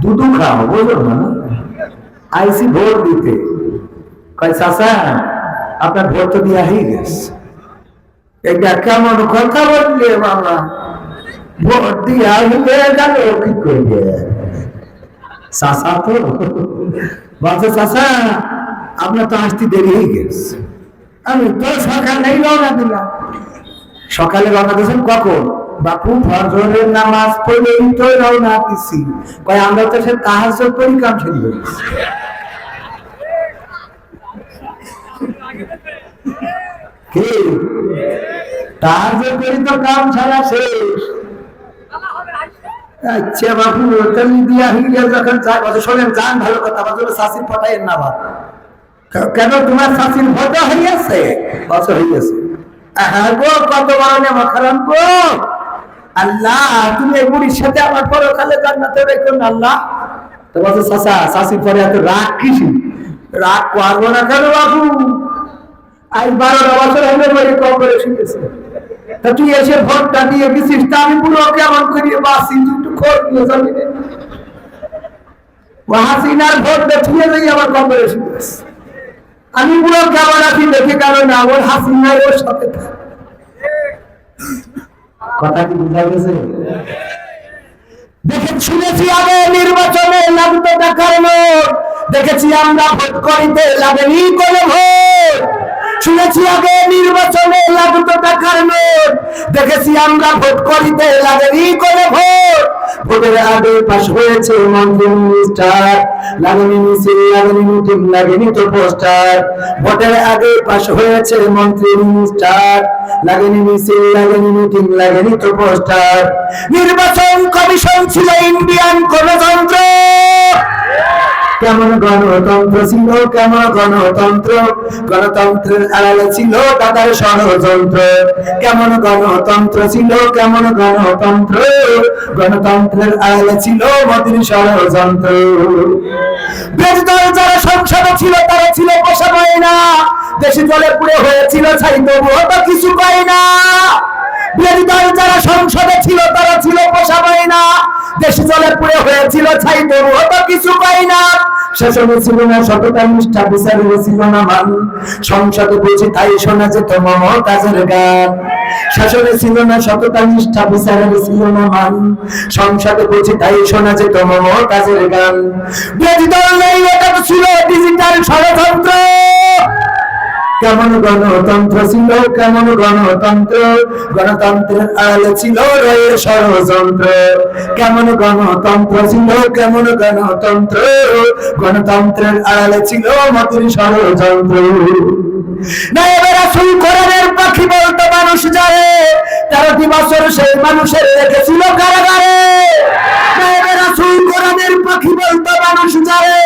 দুধু খাও, বলো না আইসি ভোট দিতে। কয় চাচা আপনার ভোট তো দিয়া হয়ে গেছে। এটা কেমন কথা বললে বাবা, ভোট দিয়া হয়ে গেল কি করবে? চাচা তো বলছে চাচা আপনার তো আসতে দেরি হয়ে গেছে। আমি তো সকালেই রওনা দিলাম। সকালে রওনা দিয়েছেন কখন? বাপু ফজরের নামাজ পড়েই তো রওনা দিছি। কয় আমরা তো সে তাহাজ্জুদ পড়ি কাম ছিল। কি তাহাজ্জুদ পড়ি তো কাম ছাড়া শেষ। আচ্ছা বাপু তাহলে দিয়া হইলে যখন চাই বছর শোনেন গান ভালো কথা বছর শাসির পটাইয়ের না বাপ। কেন তোমার শাসির ভোটা হইয়াছে? বছর হইয়াছে। হ্যাঁ গো কত বড় নেমা খারাপ গো। আল্লাহ তুমি এই বুড়ির সাথে আমার পরকালে জান্নাতে রেখো না আল্লাহ। তো বলছে চাচা শাসির পরে এত রাগ কিসি? রাগ করবো না কেন বাবু? আজ 12টা বছর হলে বলে কম করে শিখেছে। তা তুই এসে ভোটটা দিয়ে গেছিস, তা আমি পুরো কেমন করিয়ে বাসি তুই একটু খোঁজ নিয়ে যাবি। ও হাসিনার ভোট দেখিয়ে যাই আমার কম করে শিখেছে। আমি পুরো কেমন আছি দেখে গেল না, ওর হাসিনার ওর সাথে কথা কি বুঝা গেছে? দেখে শুনেছি আগে নির্বাচনে লাগতো টাকার নোট, দেখেছি আমরা ভোট করিতে লাগেনি কোনো ভোট। শুনেছি আগে নির্বাচনে লাগতো টাকার নোট, দেখেছি আমরা ভোট করিতে লাগেনি কোনো ভোট। ভোটের আগে পাশ হয়েছে মন্ত্রী মিনিস্টার, লাগেনি মিছিল লাগেনি মিটিং লাগেনি তো পোস্টার। ভোটের আগে পাশ হয়েছে মন্ত্রী মিনিস্টার, লাগেনি মিছিল লাগেনি মিটিং লাগেনি তো পোস্টার। নির্বাচন কমিশন ছিল ইন্ডিয়ান গণতন্ত্র। কেমন গণতন্ত্র ছিল, কেমন গণতন্ত্র, গণতন্ত্রের আড়ালে ছিল তাদের ষড়যন্ত্র। কেমন গণতন্ত্র ছিল, কেমন গণতন্ত্র, গণতন্ত্রের আড়ালে ছিল মোদির ষড়যন্ত্র। বিরোধী দল যারা সংসদে ছিল তারা ছিল পোষা পায় না, দেশে জলে পুড়ে হয়েছিল ছাই তবুও তো কিছু পায় না। বিরোধী দল যারা সংসদে ছিল তারা ছিল পোষা পায় না, দেশে জলে পুড়ে হয়েছিল ছাই তবুও তো কিছু পায় না। শাসনে ছিল না সততা নিষ্ঠা, বিচারে ছিল না মান, সংসদে বুঝি তাই শোনা যেত মমতাজের গান। শাসনে ছিল না সততা নিষ্ঠা, বিচারে ছিল না মান, সংসদে বুঝি তাই শোনা যেত মমতাজের গান। বিরোধী দল নেই, এটা ছিল ডিজিটাল ষড়যন্ত্র। কেমন গণতন্ত্র ছিল, কেমন গণতন্ত্র, গণতন্ত্রের আড়ালে ছিল রয়ের ষড়যন্ত্র। কেমন গণতন্ত্র ছিল, কেমন গণতন্ত্র, গণতন্ত্রের আড়ালে ছিল মোদির ষড়যন্ত্র। নায়েবে রাসূল কোরআনের পাখি বলতো মানুষ যারে, 13টি বছর সেই মানুষের রেখেছিল কারাগারে। নায়েবে রাসূল কোরআনের পাখি বলতো মানুষ যারে,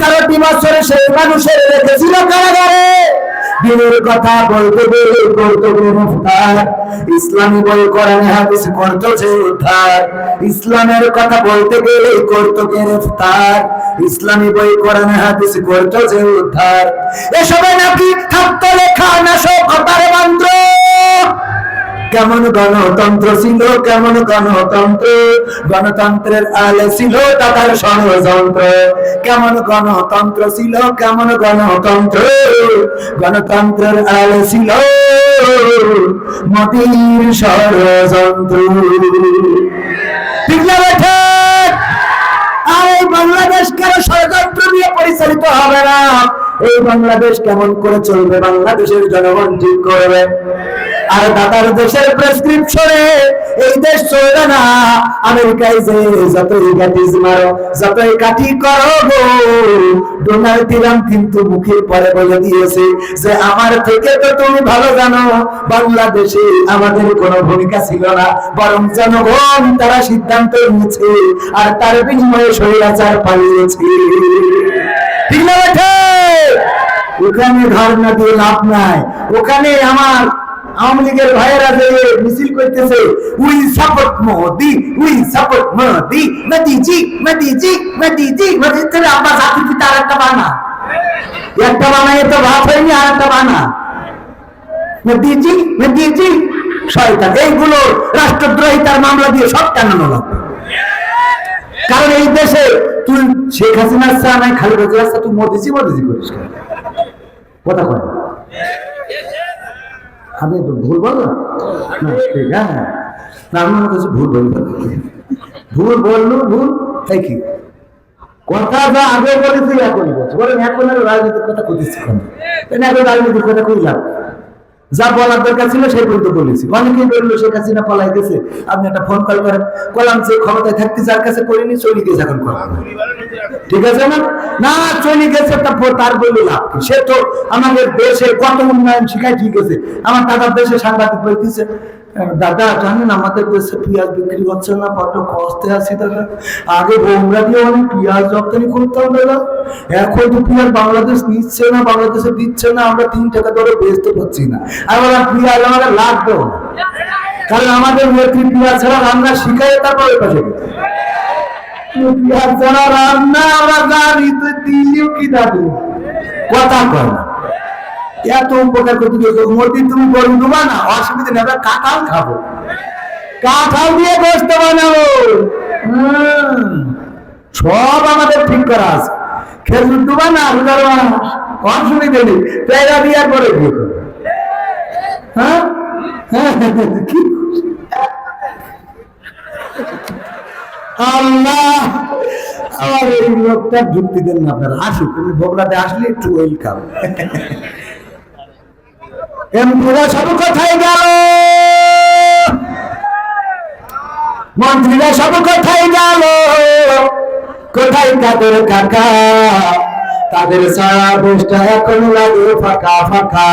13টি বছর সেই মানুষের রেখেছিল কারাগারে। দিনের কথা বলতে গেলে করতো গ্রেফতার, ইসলামী বই কোরআনে হাদিস করতো যে উদ্ধার। ইসলামের কথা বলতে গেলে করতো গ্রেফতার, ইসলামী বই কোরআনে হাদিস করতো যে উদ্ধার। এসবে নাকি থাকতো লেখা নাশকতার মন্ত্র। কেমন গণতন্ত্র ছিল, কেমন গণতন্ত্র, গণতন্ত্রের আলে ছিল তাদের ষড়যন্ত্র। কেমন গণতন্ত্র ছিল, কেমন গণতন্ত্র, গণতন্ত্রের আলে ছিল মোদির ষড়যন্ত্র। ঠিক না বেঠে? আর এই বাংলাদেশ কেন ষড়যন্ত্র নিয়ে পরিচালিত হবে না? এই বাংলাদেশ কেমন করে চলবে বাংলাদেশের জনগণ ঠিক করবে। আর দাদার দেশের প্রেসক্রিপশনে এই দেশ চলবে না। আমেরিকায় যে যতই গাটিজ মারো, যতই কাটি করো গো, ডোনাল্ড ট্রাম্প কিন্তু মুখের পরে বলে দিয়েছে যে আমার থেকে তো তুমি ভালো জানো বাংলাদেশে আমাদের কোনো ভূমিকা ছিল না, বরং জনগণ তারা সিদ্ধান্ত নিয়েছে আর তার বিনিময়ে স্বৈরাচার পালিয়েছে। ঠিক না বেঠে? ওখানে ধর্ণা দিয়ে লাভ নাই। ওখানে আমার আওয়ামী লীগের ভাইয়েরা যে মিছিল করতেছে, we support Modi, we support Modi, মোদিজি মোদিজি মোদিজি মোদিজি। আব্বা জাতির পিতা আর একটা বানা একটা বানাই তো ভাত হয়নি, আর একটা বানা দিয়েছি শয়তান। এইগুলো রাষ্ট্রদ্রোহিতার মামলা দিয়ে সব টানানো লাগবে। কারণ এই দেশে তুই শেখ হাসিনার চা নাই, খালেদা জিয়ার চা, তুই মোদিজি করিস কেন? কথা কয় আমি ভুল বল না, ঠিক হ্যাঁ, আমি মনে করছি ভুল ভুল তাই কি কথা যা আগে বলেছি এখন বলছি, বলেন এখন আর রাজনীতির কথা কইতেছি কেন? এখন রাজনীতির কথা কইলাম, যা বলার দরকার ছিল সেই পর্যন্ত বলেছি। অনেকেই বললো শেখ হাসিনা পলাই গেছে, আপনি একটা ফোন কল করেন, কলাম যে ক্ষমতায় থাকতে যার কাছে করিনি চলে গেছে, এখন করেন, ঠিক আছে না? না চলে গেছে তার বললো লাভ কি? সে তো আমাদের দেশে কত উন্নয়ন শিখায়, ঠিক আছে। আমার দাদার দেশে সাংবাদিক বলতেছে, দাদা জানেন আমাদের দেশে পেঁয়াজ বিক্রি হচ্ছে না, কত কষ্টে আছি দাদা। আগে বোমরা দিয়ে অনেক পেঁয়াজ রপ্তানি করতাম দাদা, এখন তো পেঁয়াজ বাংলাদেশ নিচ্ছে না, বাংলাদেশে দিচ্ছে না, আমরা 3 টাকা দরে বেচতে পারছি না। আর ওরা পেঁয়াজ আমাদের লাগবেও না, কারণ আমাদের নেত্রী পেঁয়াজ ছাড়া রান্না শিখাই, তারপরে পাশে পেঁয়াজ ছাড়া রান্না আমরা জানি তো, দিলিও কি দাদু কথা কয় না। এত উপকার করতে গেছো মোদি, তুমি গরু দেবা না, অসুবিধা নেই, আমরা কাঁঠাল খাবো, কাঁঠাল দিয়ে গোস্ত বানাবো, সব আমাদের ঠিক করা আছে। খেজুর দেবা না, অসুবিধা নেই, পেয়ারা দিয়ে করে বিয়ে করবো। হ্যাঁ আল্লাহ, আমার এই লোকটা যুক্তি দেন না আপনারা, আসুক, তুমি বগলাতে আসলে একটু ওয়েলকাম। এমপিরা সব কোথায় গেল, মন্ত্রীরা সব কোথায় গেল, কোথায় তাদের কাকা, তাদের সারা দেশটা এখন লাগে ফাঁকা ফাঁকা।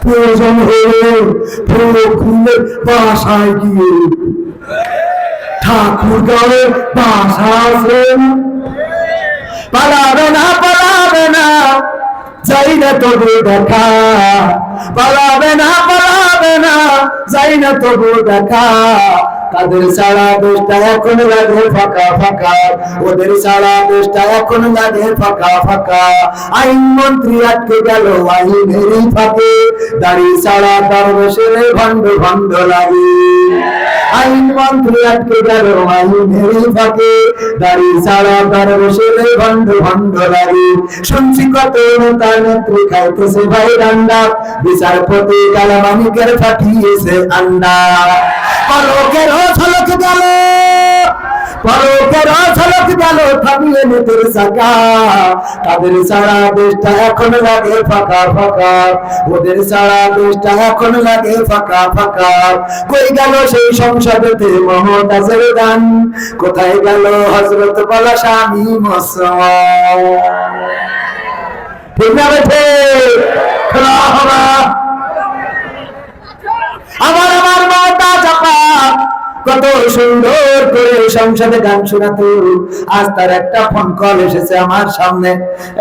প্রয়োজন হলে ফুলের বাসায় গিয়ে ঠাকুর গাঁয়ে বাসা আছে, পালাবে না যাই না তবু দেখা, পালাবে না যাই না তবু দেখা। তাদের সারা দেশটা এখন লাগে ফাঁকা ফাঁকা, ওদের সারা দেশটা এখন লাগে ফাঁকা ফাঁকা। আইন মন্ত্রী আটকে গেল আইনেরই ফাঁকে, দাড়ি সারা দরবেশের ভণ্ড ভণ্ড লাগে। আইন মন্ত্রী আটকে গেল আইনেরই ফাঁকে, দাড়ি সারা দরবেশের ভণ্ড ভণ্ড লাগে। শুনছি কত নেতা নেত্রী খাইতেছে ভাই রান্না, বিচারপতি কালামানিকের ফাটিয়েছে আন্ডা। পরকের ঝলক গেল থামিয়ে নেতের চাকা, তাদের সারা দেশটা এখন লাগে ফাঁকা ফাঁকা, ওদের সারা দেশটা এখন লাগে ফাঁকা ফাঁকা। কই গেল সেই সংসদেতে মমতাজের গান, কোথায় গেল হযরত বালা স্বামী মুসলমান? ঠিক না বেঠে আমার মাতা চাপা কত সুন্দর করে সংসদে গান শোনাতো। আজ তার একটা ফোন কল এসেছে আমার সামনে,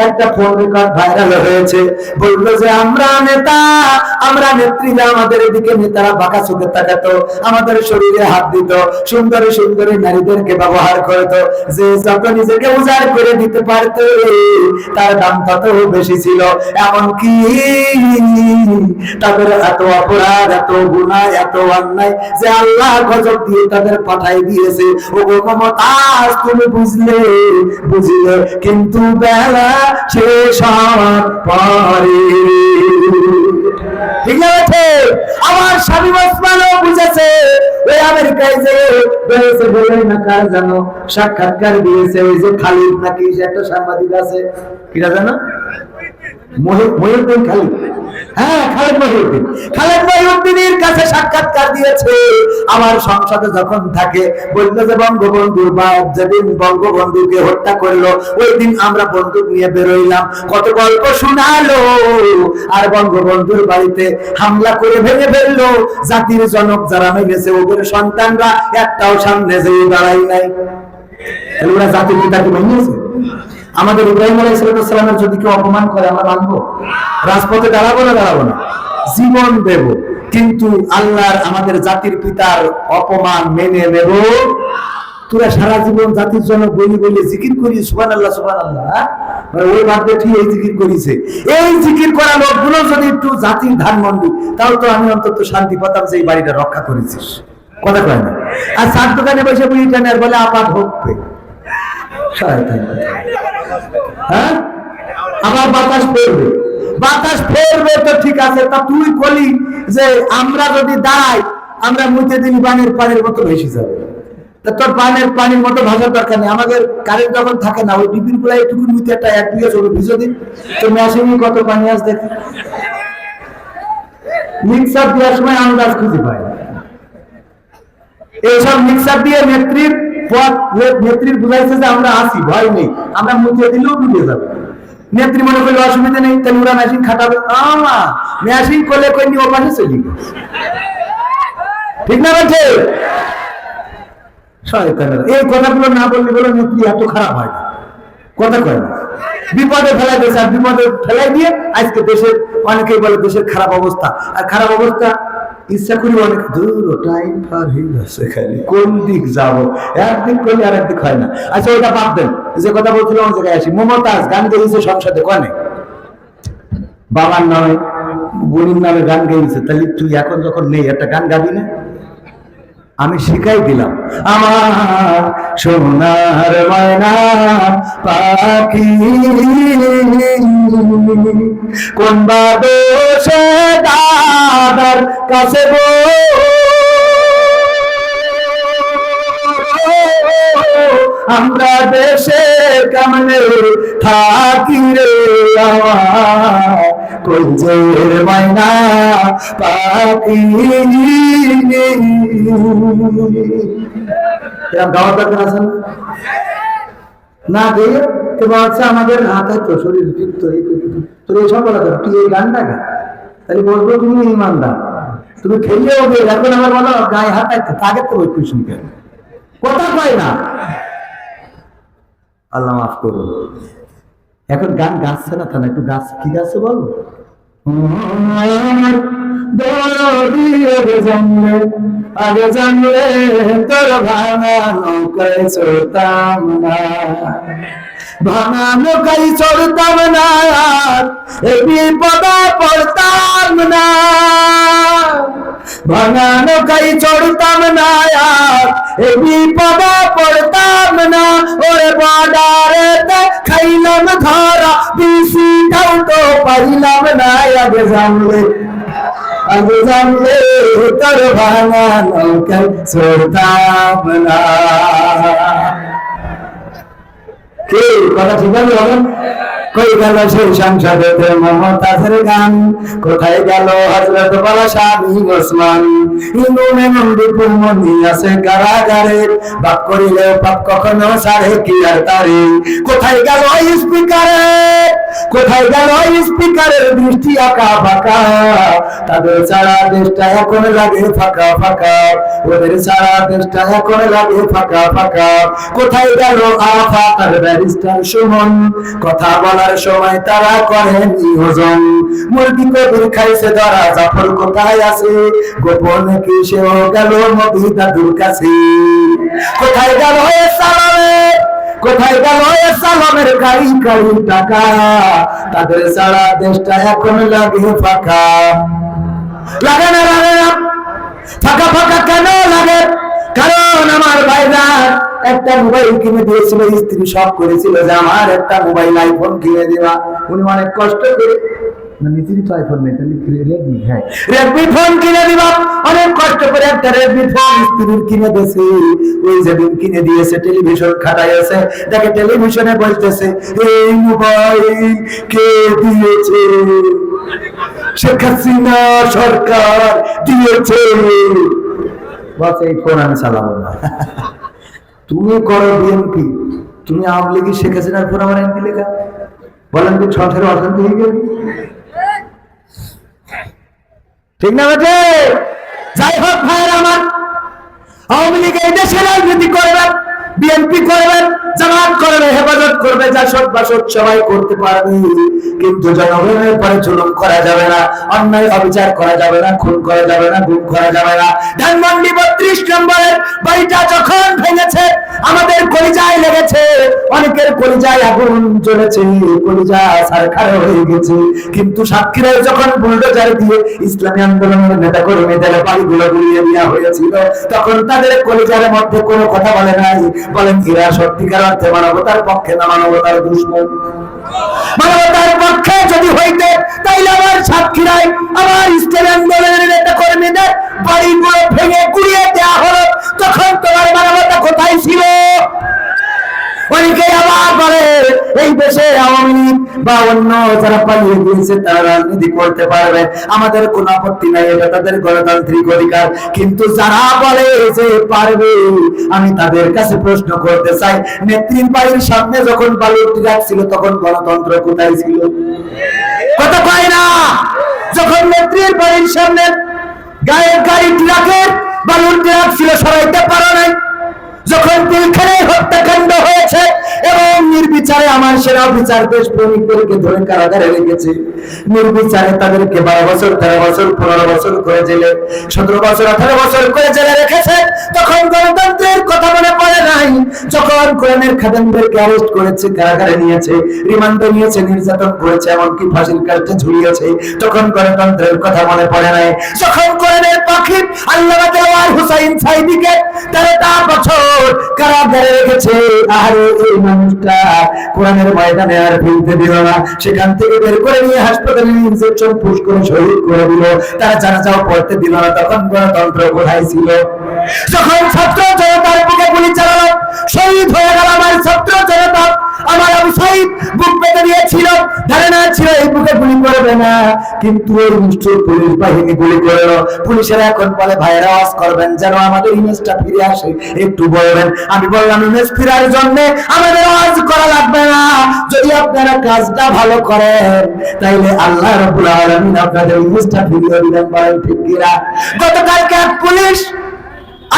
একটা ফোন রেকর্ড ভাইরাল হয়েছে। বললো যে আমরা নেতা, আমরা নেত্রীরা, আমাদের এদিকে নেতারা বাঁকা চোখে তাকাতো, আমাদের শরীরে হাত দিত, সুন্দরী সুন্দরী নারীদেরকে ব্যবহার করতো। যে যত নিজেকে উজাড় করে দিতে পারতো তার দাম তত বেশি ছিল। এমনকি তাদের এত অপরাধ, এত গুনাহ, এত অন্যায় যে আল্লাহ গজব দিয়ে তাদের পাঠাই দিয়েছে। ও গো মমতাজ, তুমি বুঝলে কিন্তু বেলা শেষ হওয়ার পরে, ঠিক আছে? আমার স্বামী ওসমানও বুঝেছে। ওই আমেরিকায় যে বেড়েছে বলে না কার জানো সাক্ষাৎকার দিয়েছে, ওই যে খালিদ নাকি একটা সাংবাদিক আছে, কিরা জানো, মহিউদ্দিন খালিদ, হ্যাঁ খালেদ মহিউদ্দিনের কাছে সাক্ষাৎকার দিয়েছে। আমার সংসদে যখন থাকে বললো যে বঙ্গবন্ধুর বাপ যেদিন বঙ্গবন্ধুকে হত্যা করলো ওই দিন আমরা বন্দুক নিয়ে বেরোইলাম, কত গল্প শোনালো। আর বঙ্গবন্ধুর বাড়িতে হামলা করে ভেঙে ফেললো। জাতির জনক যারা মেরেছে ওদের সন্তানরা একটাও সামনে যেয়ে দাঁড়াই নাই। ওরা জাতির পিতাকে ভেঙেছে। আমাদের ইব্রাহিম আলাইহিস সালামের যদি কেউ অপমান করে আমরা মানবো? রাজপথে দাঁড়াবো না? জীবন দেব, কিন্তু আল্লাহর আমাদের জাতির পিতার অপমান মেনে নেব তোরা সারা জীবন জাতির জন্য বলি বলি জিকির করি সুবহানাল্লাহ সুবহানাল্লাহ, ওই বাদে ঠিক এই জিকির করিছে। এই জিকির করা লোকগুলো যদি একটু জাতির ধানমন্ডি, তাহলে তো আমি অন্তত শান্তি পেতাম যে এই বাড়িটা রক্ষা করেছিস। কথা কয় না? আর চার দোকানে বসে বুড়ি টানের বলে আপাত হোকবে, হ্যাঁ আবার বাতাস ফেরবে, বাতাস ফেরবে তো ঠিক আছে। তা তুই বলি যে আমরা যদি দাঁড়াই, আমরা মুইতে দিলি বানের পানির মতো ভেসে যাবে। তোর পানের পানির মতো ভাষার দরকার নেই। আমাদের কারেন্ট যখন থাকে না, ওই টিফিন গুলা একটু মুইতে একটা এক বিঘা চলবে ভিজো দিন, তো মেশিনে কত পানি আস দেখে মিক্সার দেওয়ার সময় আন্দাজ খুঁজে পায়। এইসব মিক্সার দিয়ে নেত্রীর পথ, নেত্রীর বুঝাইছে যে আমরা আসি, ভয় নেই, আমরা মুখে দিলেও ডুবে যাবে। নেত্রী মনে করলে অসুবিধা নেই, তাহলে ওরা মেশিন খাটাবে। মেশিন করলে কই নি ও পাশে চলি, ঠিক না বলছে? এই কথাগুলো না বললে বলে নেত্রী এত খারাপ হয় না, কথা কয় না। বিপদে ফেলাই দিয়েছে, আর বিপদে ফেলাই দিয়ে আজকে দেশের অনেকেই বলে দেশের খারাপ অবস্থা। আর খারাপ অবস্থা ইচ্ছা করি অনেক দূর, টাইম পার হয়ে গেছে, খালি কোন দিক যাবো, একদিক করলে আর একদিক হয় না। আচ্ছা ওইটা বাদ দেন, যে কথা বলছিলাম ওই জায়গায় আসি। মমতাজ গান গেয়েছে সংসদে, কনে বাবার নামে বোনের নামে গান গেয়েছে। তাহলে তুই এখন যখন নেই একটা গান গাবি না? আমি শিখাই দিলাম, আমার সোনার ময়না পাখি কোন বাদশে দাদার কাছে গো, আমরা দেশে কেমনে থাকি রে আমার কঞ্জের ময়না পাখি। গাওয়ার দরকার আছে না? দিয়ে কেবল হচ্ছে আমাদের হাতে তো শরীর তৃপ্ত, তোর এইসব বলা কর, তুই এই গানটা গা, তাহলে বলবো তুমি ইমানদার, তুমি খেলেও গে। এখন আমার বলো গায়ে হাত তাকে তো ওই খুশি কেন, কথা কয় না। আল্লাহ মাফ করুন। এখন গান গাচ্ছে না, তা না একটু গাছ কি গাছে বল। আগে জানলে তোর ভাঙা নৌকায় চড়তাম না, ভাঙা নৌকায় চড়তাম না, এই বিপদে পড়তাম না, ভাঙা নৌকায় চড়তাম না, এই বিপদে পড়তাম না। ওরে বাডারেতে খাইলাম ধরা, বিশিটাও তো পাইলাম না। আগে জানলে, আগে জানলে তোর ভাঙা নৌকায় চড়তাম না। কি কথা ঠিক আছে? বলেন কই গেল সেই সংসদে মমতাজের গান, কোথায় গেল হযরত বালা স্বামী ওসমান? ইমামে মন্দির মনি আছে কারাগারে, বাপ করিলেও পাপ কখনো ছাড়ে কি আর তারে। কোথায় গেল স্পিকারে, কোথায় গেল স্পিকারের দৃষ্টি আঁকা বাঁকা, তাদের সারা দেশটা এখন লাগে ফাঁকা ফাঁকা, ওদের সারা দেশটা এখন লাগে ফাঁকা ফাঁকা। কোথায় গেল আফা আর ব্যারিস্টার সুমন, কথা বলার সময় তারা করেন নিয়োজন। মুরগি কবির খাইছে ধরা, জাফর কোথায় আছে? গোপন কি সেও গেল নবী দাদুর কাছে। কোথায় গেল সালামের, কোথায় গেল সালামের গাড়ি গাড়ি টাকা, তাদের সারা দেশটা এখন লাগে ফাঁকা। লাগে না, লাগে না, ফাঁকা ফাঁকা কেন লাগে? কারণ আমার ভাইরা একটা মোবাইল কিনে দিয়েছিল, স্ত্রী সব করেছিল যে আমার একটা মোবাইল আইফোন কিনে দেওয়া। উনি অনেক কষ্ট করে, নিজেরই তো আইফোন নেই, তাহলে রেডমি, হ্যাঁ রেডমি ফোন কিনে দিবা, অনেক কষ্ট করে একটা রেডমি ফোন স্ত্রীর কিনে দিয়েছে। ওই যেদিন কিনে দিয়েছে টেলিভিশন খাটাইছে, দেখে টেলিভিশনে বলতেছে এই মোবাইল কে দিয়েছে? শেখ হাসিনা সরকার দিয়েছে। বলছে এই ফোন আমি চালাবো না। তুমি করো বিএনপি, তুমি আওয়ামী লীগ শেখ হাসিনার ফোন আমার এমপি লেখা, বলেন তো সংসারে অশান্তি হয়ে গেল, ঠিক না বেটে? যাই হোক ভাইয়ের আমার, আওয়ামী লীগ এই দেশে রাজনীতি করবেন, বিএনপি করবেন, জামাত করবে, হেফাজত করবে, জাসদ বাসদ সবাই করতে পারবে, কিন্তু জনগণের পরে জুলুম করা যাবে না, অন্যায় অবিচার করা যাবে না, খুন করা যাবে না, গুম করা যাবে না। ধানমন্ডি 32 নম্বরের বাড়িটা যখন ভেঙেছে, কলিজায় লেগেছে, অনেকের কলিজায় আগুন জ্বলেছে, কলিজা ছারখার হয়ে গেছে। কিন্তু সাতক্ষীরায় যখন বুলডোজার দিয়ে ইসলামী আন্দোলনের নেতা কর্মীদের বাড়িগুলো গুলিয়ে দেওয়া হয়েছিল, তখন তাদের কলিজার মধ্যে কোনো কথা বলে নাই, বলেন এরা সত্যিকার অর্থে মানবতার পক্ষে না মানবতার দুশমন? মানবতার পক্ষে যদি হইতে তাইলে আমার সাতক্ষীরায় আমার ইসলামী আন্দোলনের নেতা কর্মীদের বাড়িগুলো ভেঙে গুড়িয়ে দেওয়া হলো, তখন তোমার মানবতা কোথায় ছিল? অনেকে আবার বলে এই দেশে আওয়ামী লীগ বা অন্য যারা পালিয়ে গিয়েছে তারা রাজনীতি করতে পারবে, আমাদের কোনো আপত্তি নাই, এটা তাদের গণতান্ত্রিক অধিকার। কিন্তু যারা বলে যে পারবে, আমি তাদের কাছে প্রশ্ন করতে চাই, নেত্রীর বাড়ির সামনে যখন বালুর ট্রাক ছিল তখন গণতন্ত্র কোথায় ছিল? কথা পায় না। যখন নেত্রীর বাড়ির সামনে গায়ের গাড়ি ট্রাকের বালুর ট্রাক ছিল, সরাইতে পারো নাই। যখন পিলখানায় হত্যাকাণ্ড হয়েছে এবং নির্বিচারে আমার সেনা অফিসার দেশপ্রেমিকদেরকে ধরে কারাগারে রেখেছে, নির্বিচারে তাদেরকে 12 বছর 13 বছর 15 বছর করে জেলে, 17 বছর 18 বছর করে জেলে রেখেছে, তখন গণতন্ত্রের কথা মনে পড়ে নাই? যখন কোরআনের খাদেমদেরকে অ্যারেস্ট করেছে, কারাগারে নিয়েছে, রিমান্ডে নিয়েছে, নির্যাতন করেছে, এমনকি ফাঁসির কাস্টে ঝুলিয়েছে, তখন গণতন্ত্রের কথা মনে পড়ে নাই? যখন কোরআনের পাখি আল্লামা দেওয়ার হুসাইন সাইদিকে 13টা বছর কারাগারে রেখেছে, আরে এই মানুষটা কোরআনের ময়দানে আর ফিরতে দিল না, সেখান থেকে বের করে নিয়ে হাসপাতালে ইনজেকশন পুশ করে শহীদ করে দিল, তারা জানাজাও পড়তে দিল না, তখন গণতন্ত্র কোথায় ছিল? যখন ছাত্র জনতার বুকে গুলি চালালো, শহীদ হয়ে গেল আমার ছাত্র জনতা, আমার আবু সাইদ বুক পেতে দিয়েছিল, ধারণা ছিল এই বুকে গুলি করবে না, কিন্তু ওই নিষ্ঠুর পুলিশ বাহিনী গুলি করলো। পুলিশেরা এখন বলে ভাইরা আওয়াজ করবেন যেন আমাদের ইমেজটা ফিরে আসে, একটু বলবেন। আমি বললাম ইমেজ ফিরার জন্য আমাদের আওয়াজ করা লাগবে না, যদি আপনারা কাজটা ভালো করেন তাইলে আল্লাহ রাব্বুল আলামিন আপনাদের ইমেজটা ফিরিয়ে দিবেন। বলেন ঠিক কিনা? গতকালকে এক পুলিশ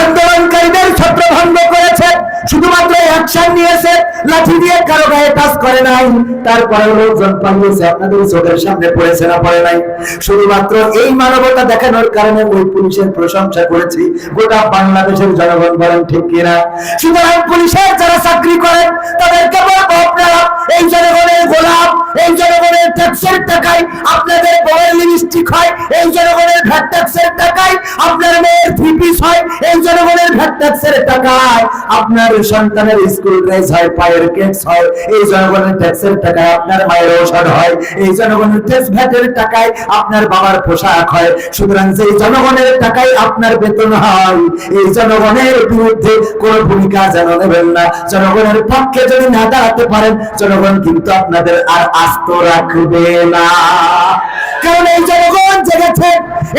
আন্দোলনকারীদের ছত্রভঙ্গ করেছে, শুধুমাত্র অ্যাকশন নিয়েছে, লাঠি দিয়ে কারো গায়ে টাচ করে নাই, তারপরে লোকজন পালিয়েছে, আপনাদের চোখের সামনে পড়েছে না পড়ে নাই? শুধুমাত্র এই মানবতা দেখানোর কারণে ওই পুলিশের প্রশংসা করেছি গোটা বাংলাদেশের জনগণ। বলেন ঠিক কিনা? সুতরাং পুলিশের যারা চাকরি করেন তাদেরকে বলবো, আপনারা এই জনগণের গোলাম, এই জনগণের ট্যাক্সের টাকায় আপনাদের বউয়ের লিপস্টিক হয়, এই জনগণের ভ্যাট ট্যাক্সের টাকায় আপনার মেয়ের থ্রি পিস হয়, এই জনগণের ভ্যাট ট্যাক্সের টাকায় আপনার সন্তানের স্কুল ড্রেস হয়, পায়ের কেক্স হয়, এই জনগণের ট্যাক্সের টাকায় আপনার মায়ের ঔষধ হয়, এই জনগণের ট্যাক্স ভ্যাটের টাকায় আপনার বাবার পোশাক হয়। সুতরাং যে জনগণের টাকায় আপনার বেতন হয়, এই জনগণের বিরুদ্ধে কোন ভূমিকা যেন নেবেন না। জনগণের পক্ষে যদি না দাঁড়াতে পারেন, জনগণ কিন্তু আপনাদের আর আস্ত রাখবে না। কারণ এই জনগণ জেগেছে,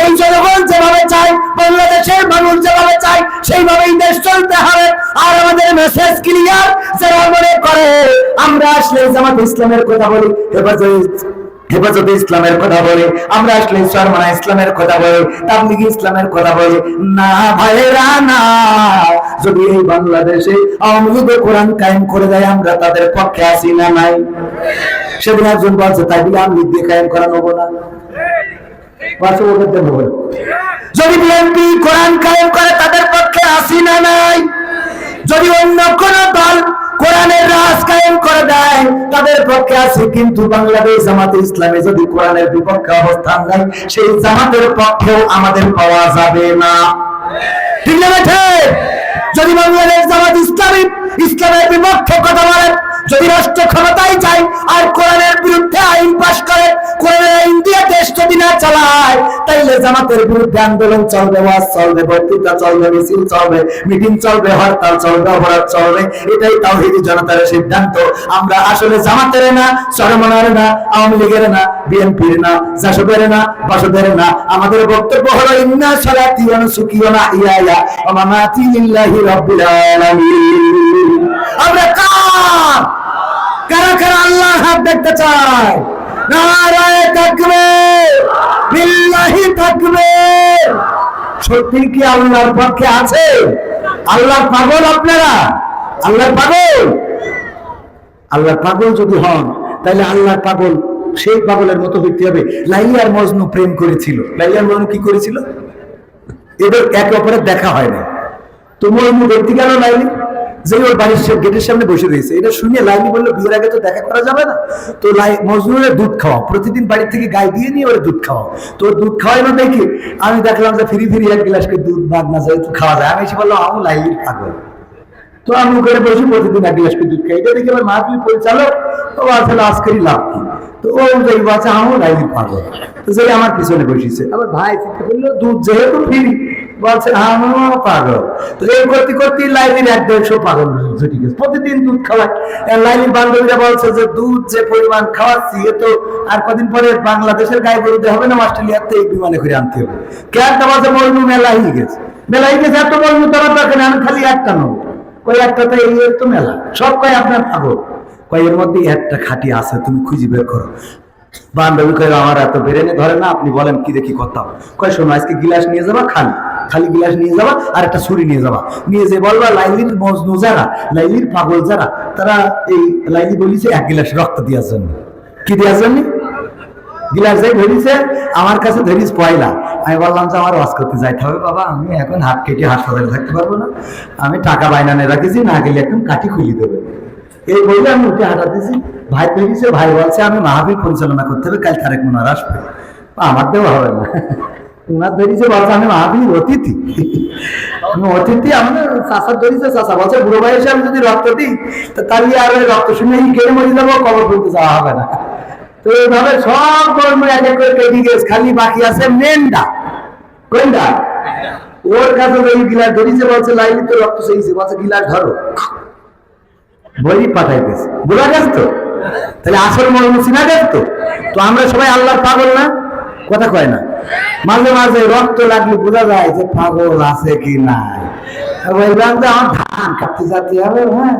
এই জনগণ যেভাবে চায়, বাংলাদেশের মানুষ যেভাবে চায়, সেইভাবেই দেশ চলতে হবে। আর আমাদের মেসেজ ক্লিয়ার, যারা মনে করে আমরা আসলে জামাত ইসলামের কথা বলি, হেফাজতে ইসলামের কথা বলে, আমরা আসলে সরমানা ইসলামের কথা বলে, তাবলীগ ইসলামের কথা বলে, না ভাইরা না। যদি এই বাংলাদেশে আওয়ামী লীগ কোরআন কায়েম করে দেয়, আমরা তাদের পক্ষে আছি না নাই? সেদিন একজন বলছে তাই বলে আমি লীগ কায়েম করা নেবো না। যদি বিএনপি কোরআন কায়েম করে তাদের পক্ষে আছি না নাই? যদি অন্য কোন দল কোরআনের রাজ কায়েম করে দেয় তাদের পক্ষে আছে, কিন্তু বাংলাদেশ জামাতে ইসলামে যদি কোরআনের বিপক্ষে অবস্থান নেয়, সেই জামাতের পক্ষেও আমাদের পাওয়া যাবে না। ঠিক না? যদি বাংলাদেশ জামাত ইসলামী ইসলামের বিপক্ষে কথা বলেন, যদি রাষ্ট্র ক্ষমতায় যায় আর কোরআনের বিরুদ্ধে আইন পাশ করে, কোরআনের আইন দিয়ে দেশ যদি না চালায়, তাইলে জামাতের বিরুদ্ধে আন্দোলন চলবে, ওয়াজ চলবে, বক্তৃতা চলবে, মিছিল চলবে, মিটিং চলবে, হরতাল চলবে, অবরোধ চলবে। এটাই তাওহীদি জনতার সিদ্ধান্ত। আমরা আসলে জামাতের না, চরমনার না, আওয়ামী লীগের না, বিএনপির না, জাসদের না, বাসদের না। আমাদের বক্তব্য হলো ইন্না সালাতি ওয়া নুসুকি ওয়া মাহইয়ায়া ওয়া মামাতি লিল্লাহি রাব্বিল আলামিন। আমরা কারা কারা আল্লাহ হাত দেখতে চায়? নারায়ে তাকবীর, বিল্লাহি তাকবীর। সত্যি কি আল্লাহর পক্ষে আছে? আল্লাহর পাগল আপনারা? আল্লাহর পাগল? আল্লাহর পাগল যদি হন, তাহলে আল্লাহর পাগল সেই পাগলের মতো হইতে হবে। লাইলা আর মজনু প্রেম করেছিল। লাইলা আর মজনু কি করেছিল? এদের একে অপরের দেখা হয় না, তো মজনু দেখতে গেল লাইলি, যে ওর বাড়ির গেটের সামনে বসে রয়েছে। এটা শুনে লাইলি বললো বিয়ের আগে তো দেখা করা যাবে না, তো মজনুরের দুধ খাওয়া, প্রতিদিন বাড়ি থেকে গায়ে দিয়ে নিয়ে ওর দুধ খাওয়া। তো ওর দুধ খাওয়াই না দেখি আমি দেখলাম যে ফিরি ফিরি এক গ্লাস করে দুধ বাদ না যায় তো খাওয়া যায়। আমি এসে বললাম আমি লাইলির পাগল। তো আমি ওখানে বসে প্রতিদিন এক গ্লাস করে দুধ খাই। এটা দেখে আমার মাহফিল পরিচালক ও আসলে আজকেরই লাভ কি, তো ও যাই বাচ্চা আমি লাইলির পাগল। তো যে আমার পিছনে বসেছে, আবার ভাই বললো দুধ যেহেতু ফ্রি বলছে আমিও পাগল। তো এই করতে করতে লাইলির 1-150 পাগল জুটি গেছে, প্রতিদিন দুধ খাওয়ায়। লাইলির বান্ধবীরা বলছে যে দুধ যে পরিমাণ খাওয়াচ্ছি এ তো আর কদিন পরে বাংলাদেশের গায়ে গরুতে হবে না, অস্ট্রেলিয়াতে এই বিমানে করে আনতে হবে। কেনটা বলছে মজনু মেলা হয়ে গেছে, মেলা হয়ে গেছে, এত মজনু তোমার দরকার, আমি খালি একটা নেবো। কই একটাতে এই তো মেলা, সব কয় আপনার পাগল। কয় এর মধ্যে একটা খাঁটি আছে, তুমি খুঁজে বের করো। বান্ধবী কয় আমার এত বেরেনে ধরে না, আপনি বলেন কি দেখি করতাম। কয় শোনো আজকে গিলাস নিয়ে যাবা, খালি খালি গিলাস নিয়ে যাবা, আর একটা ছুরি নিয়ে যাবা, নিয়ে যে বলবা লাইলির মজনু যারা, লাইলির পাগল যারা, তারা এই লাইলি বলিছে 1 গিলাস রক্ত দেওয়ার জন্য। কি দেওয়ার জন্য? গিলাস যাই ধরিছে, আমার কাছে ধরিস পয়লা। আমি বললাম যে আমার ওয়াজ করতে যাইতে হবে বাবা, আমি এখন হাত কেটে হাসপাতালে থাকতে পারবো না, আমি টাকা বাইনানে রাখেছি, না গেলে একদম কাঠি খুলি দেবে। এই বললে আমি উঠে হাঁটাতেছি, ভাই বেরিয়েছে, ভাই বলছে আমি মাহফিল পরিচালনা করতে হবে, কাল তারেক মুনার আসবে, আমার দেওয়া হবে না। উনার ধরিছে বলছে আমি মাহফিল অতিথি, আমি অতিথি, আমাদের চাষার ধরিছে, চাষা বলছে বুড়ো ভাই এসে আমি যদি রক্ত দিই তো তাহলে আর ওই রক্ত শুনে কেড়ে মরে যাবো, কবর করতে যাওয়া হবে না। তো এইভাবে সব কর্ম এক এক করে কেটে গেছে, খালি বাকি আছে মেনটা। কোনটা? ওর কাছে ওই গিলাস ধরিছে, বলছে লাইলি তো রক্ত চাইছে, বলছে গিলাস ধরো, বই পাঠাইতেছে। বোঝা গেছে তো? তাহলে আসল মর্ম চিনা গেছে তো? তো আমরা সবাই আল্লাহর পাগল না? কথা কয় না? মাঝে মাঝে রক্ত লাগলে বোঝা যায় যে পাগল আছে কি না। বললাম যে আমার ধান কাটতে যেতে হবে, হ্যাঁ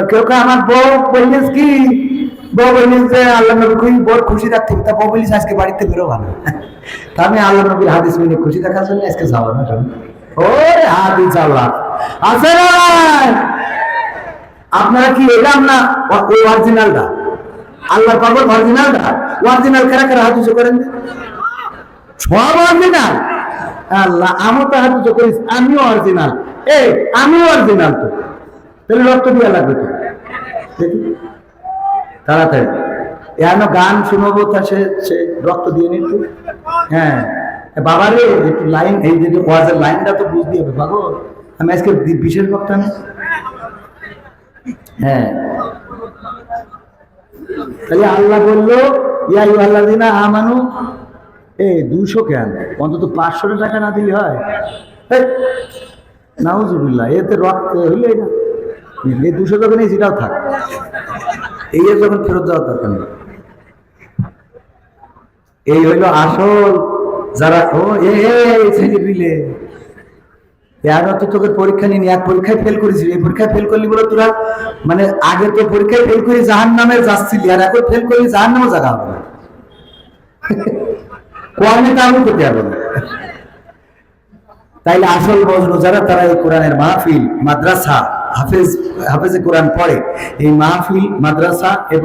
কেউ কেউ আমার বউ বললিস কি, বউ বললিস যে আল্লাহ নবী খুবই বড় খুশি রাখতে, তা বউ বলিস আজকে বাড়িতে বেরোবা না। তা আমি আল্লাহ নবীর হাদিস মিলে খুশি দেখার জন্য আজকে যাবো না। ওরে হাদিস আল্লাহ আছে না? আপনারা কি এলাম না ওই অরিজিনালটা, আল্লাহর পাগল অরিজিনালটা, অরিজিনাল কারা কারা হাত উঁচু করেন? সব অরিজিনাল। আল্লাহ আমি তো হাত উঁচু করিস, আমিও অরিজিনাল। এই আমিও অরিজিনাল, তো তাহলে রক্ত দিয়ে লাগবে তো দেখি তাড়াতাড়ি। এন গান শুনবো, তা সে রক্ত দিয়ে নিত। হ্যাঁ বাবারে একটু লাইন, এই যে ওয়াজের লাইনটা তো বুঝতে হবে পাগল, আমি আজকে বিশেষ বক্তা না। হ্যাঁ তাহলে আল্লাহ বললো ইয়া আইয়ুহাল্লাযীনা আমানু, 200 কেন, অন্তত 500 টাকা না দিলে হয়? নাউজুবিল্লাহ, এতে রক্ত হইলে না, এই 200 যখন এই যেটাও থাক, এই যখন ফেরত যাওয়ার দরকার নেই। এই হইলো আসল যারা ও ছেলে দিলে তোকে পরীক্ষা নিয়ে এক পরীক্ষায় ফেল করেছিলি, এই পরীক্ষায় ফেল করলি বলে তোরা মানে আগে তো পরীক্ষায় ফেল করে জাহান্নামে যাচ্ছিলি, আর এখন ফেল করলি জাহান্নামে জায়গা হবে না। কোরআনে আমি করতে পারবো না। তাইলে আসল মজনু যারা, তারা এই কোরআনের মাহফিল, মাদ্রাসা, হাফেজে কোরআন পড়ে, এই মাহফিল, মাদ্রাসা এবং